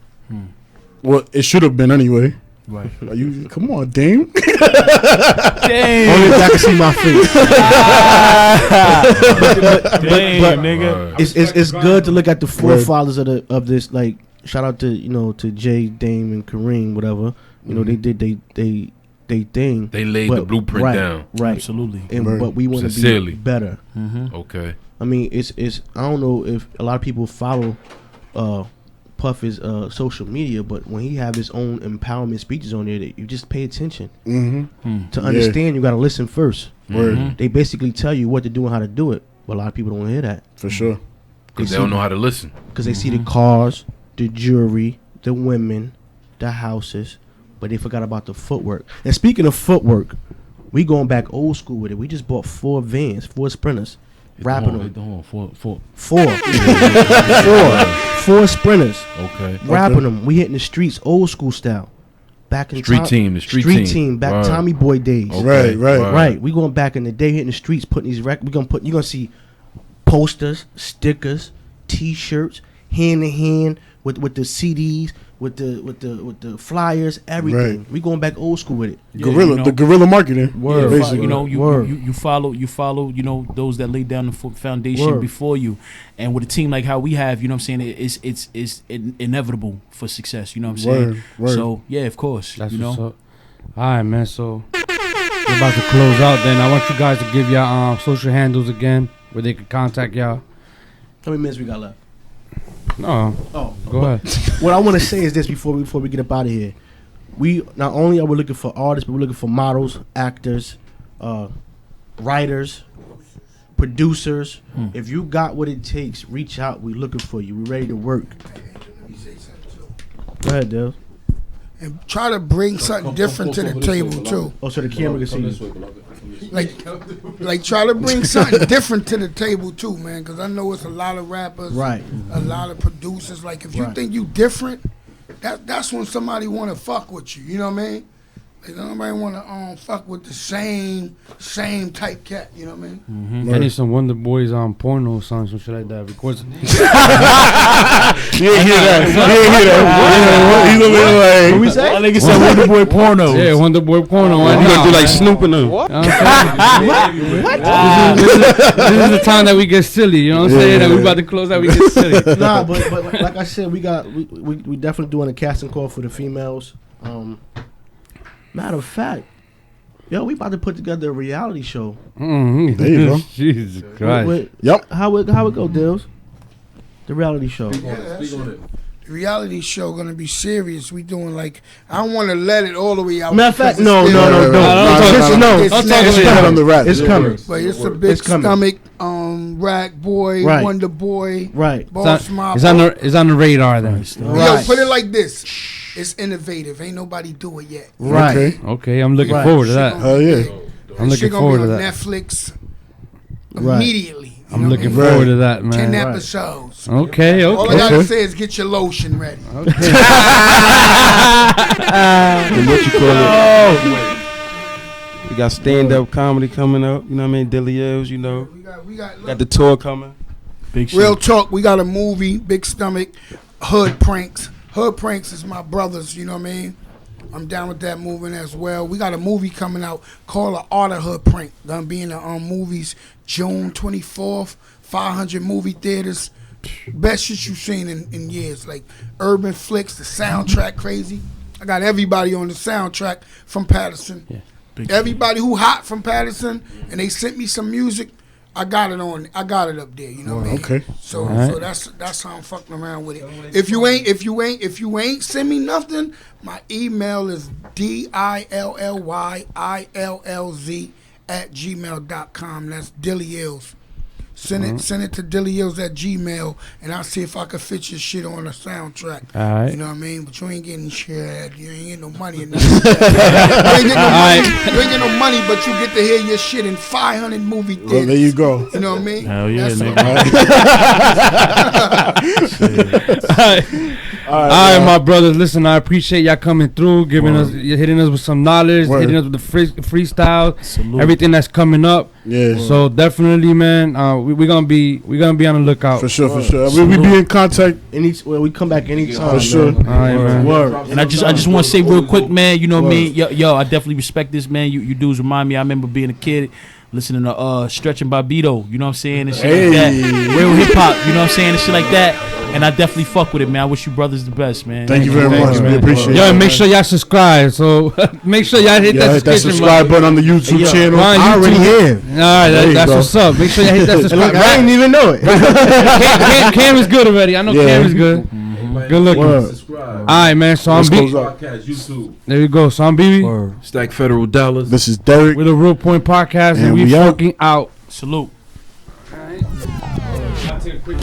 S4: Well, it should have been anyway.
S17: Right.
S4: Are you come on, Dame.
S10: Only if y'all can see my face. but
S17: nigga.
S10: It's good to look at the forefathers of this. Like shout out to Jay, Dame, and Kareem, whatever. You know they did they thing.
S12: They laid the blueprint down.
S10: Right.
S17: Absolutely.
S10: But we want to
S12: Sincerely.
S10: be better.
S12: Okay.
S10: I mean, it's I don't know if a lot of people follow Puff's social media, but when he have his own empowerment speeches on there, that you just pay attention. To understand, you got to listen first. They basically tell you what to do and how to do it, but a lot of people don't hear that
S4: For sure.
S12: Because they don't know how to listen.
S10: because they see the cars, the jewelry, the women, the houses, but they forgot about the footwork. And speaking of footwork, we going back old school with it. We just bought 4 vans, 4 sprinters, wrapping them. 4 sprinters.
S12: Okay.
S10: Rapping them. We hitting the streets old school style. Back in
S12: Street
S10: Tom-
S12: team, the street team.
S10: back
S12: Right.
S10: Tommy Boy days.
S12: Okay.
S10: Right. We going back in the day hitting the streets, putting these you're gonna see posters, stickers, T-shirts, hand in hand with the CDs, with the flyers, everything.
S4: Right.
S10: We going back old school with it.
S4: The guerrilla marketing.
S17: Word.
S4: Basically.
S17: You follow those that laid down the foundation
S10: Word.
S17: before you, and with a team like how we have, you know what I'm saying, it's inevitable for success. You know what I'm saying?
S4: Word.
S17: So yeah, of course.
S5: That's
S17: you
S5: what's
S17: know.
S5: up. All right, man. So we're about to close out. Then I want you guys to give y'all social handles again, where they can contact y'all.
S10: How many minutes we got left?
S5: No.
S10: Oh,
S5: go ahead.
S10: What I want to say is this before we get up out of here. We not only are we looking for artists, but we're looking for models, actors, writers, producers. If you got what it takes, reach out. We're looking for you. We're ready to work. Go ahead, Dale.
S11: And try to bring something different to the table too.
S10: Oh, so the camera can see you.
S11: Like try to bring something different to the table too, man. Because I know it's a lot of rappers,
S10: right?
S11: A lot of producers. Like if you think you different, that's when somebody want to fuck with you. You know what I mean? Like nobody want to fuck with the same type cat. You know what I mean?
S5: I need some Wonderboys on porno songs, some shit like that. Because
S4: you didn't hear that. He's a little like.
S10: What we say?
S17: I think it's a Wonderboy porno.
S5: Yeah, Wonderboy porno.
S9: You gonna do like Snoop and them?
S5: What? This is the time that we get silly. You know what I'm saying? That we about to close out. We get silly.
S10: Nah, but like I said, we definitely doing a casting call for the females. Matter of fact, yo, we about to put together a reality show.
S4: There you go.
S5: Jesus Christ.
S4: Yep.
S10: How it go, Dills? The reality show.
S11: Speak on it. The reality show gonna be serious. We doing like I don't want to let it all the way out.
S10: Matter of fact, no.
S11: It's
S10: coming.
S11: But it's a big stomach. Rackboy,
S10: Right.
S11: Wonderboy,
S10: right?
S11: Boss Mob.
S5: It's on the radar then.
S11: Yo, put it like this. It's innovative. Ain't nobody do it yet.
S10: Right.
S5: Okay, I'm looking forward to that.
S4: Hell yeah.
S5: I'm looking forward to that.
S11: Netflix
S10: Right.
S11: immediately.
S5: I'm looking forward to that, man.
S11: 10 episodes.
S5: Okay.
S11: All I gotta say is get your lotion ready.
S9: And what you call it? We got stand-up comedy coming up. You know what I mean? Dilliels, you know.
S11: We got
S9: the tour coming.
S10: Big
S11: Real talk. We got a movie, Big Stomach, Hood Pranks. Hood Pranks is my brothers, you know what I mean? I'm down with that movement as well. We got a movie coming out called The Art of Hood Prank. Gonna be in the movies June 24th, 500 movie theaters. Best shit you've seen in years. Like Urban Flicks, the soundtrack crazy. I got everybody on the soundtrack from Patterson.
S5: Yeah.
S11: Everybody who hot from Patterson, and they sent me some music. I got it up there, you know what I mean?
S4: Okay.
S11: So
S5: right.
S11: so that's how I'm fucking around with it. If you ain't send me nothing, my email is dillylz@gmail.com. That's Dilliels. Send it to Dilliels@gmail, and I'll see if I can fit your shit on a soundtrack.
S5: All right.
S11: You know what I mean? But you ain't getting shit. You ain't getting no money. You ain't getting no money, but you get to hear your shit in 500 movie theaters.
S4: Well, there you go.
S11: You know what I mean?
S17: Hell yeah,
S5: All right, my brothers. Listen, I appreciate y'all coming through, hitting us with some knowledge, hitting us with the freestyle, everything that's coming up.
S4: Yeah.
S5: So definitely, man, we're gonna be on the lookout
S4: for sure. We be in contact.
S10: We come back anytime.
S4: For sure.
S10: Man.
S5: All right, man.
S10: Word.
S17: And I just want to say real quick, man. You know what I mean? Yo, I definitely respect this, man. You dudes remind me. I remember being a kid, listening to Stretch and Bobito. You know what I'm saying? And shit like that. Real hip hop. You know what I'm saying? And shit like that. And I definitely fuck with it, man. I wish you brothers the best, man.
S4: Thank you very much. We appreciate it.
S5: Yo, and make sure y'all subscribe. So make sure y'all hit that
S4: subscribe button on the YouTube channel.
S5: I
S4: already have.
S5: All right, that's what's up. Make sure y'all hit that subscribe.
S10: I didn't even know it.
S5: Cam is good already. I know Cam is good. Good looking. All right, man. So I'm B. There you go. So I'm BB.
S12: Stack Federal Dollars.
S4: This is Derek.
S5: With a Real Point Podcast, and we fucking out.
S17: Salute.
S5: All right. I'll take a quick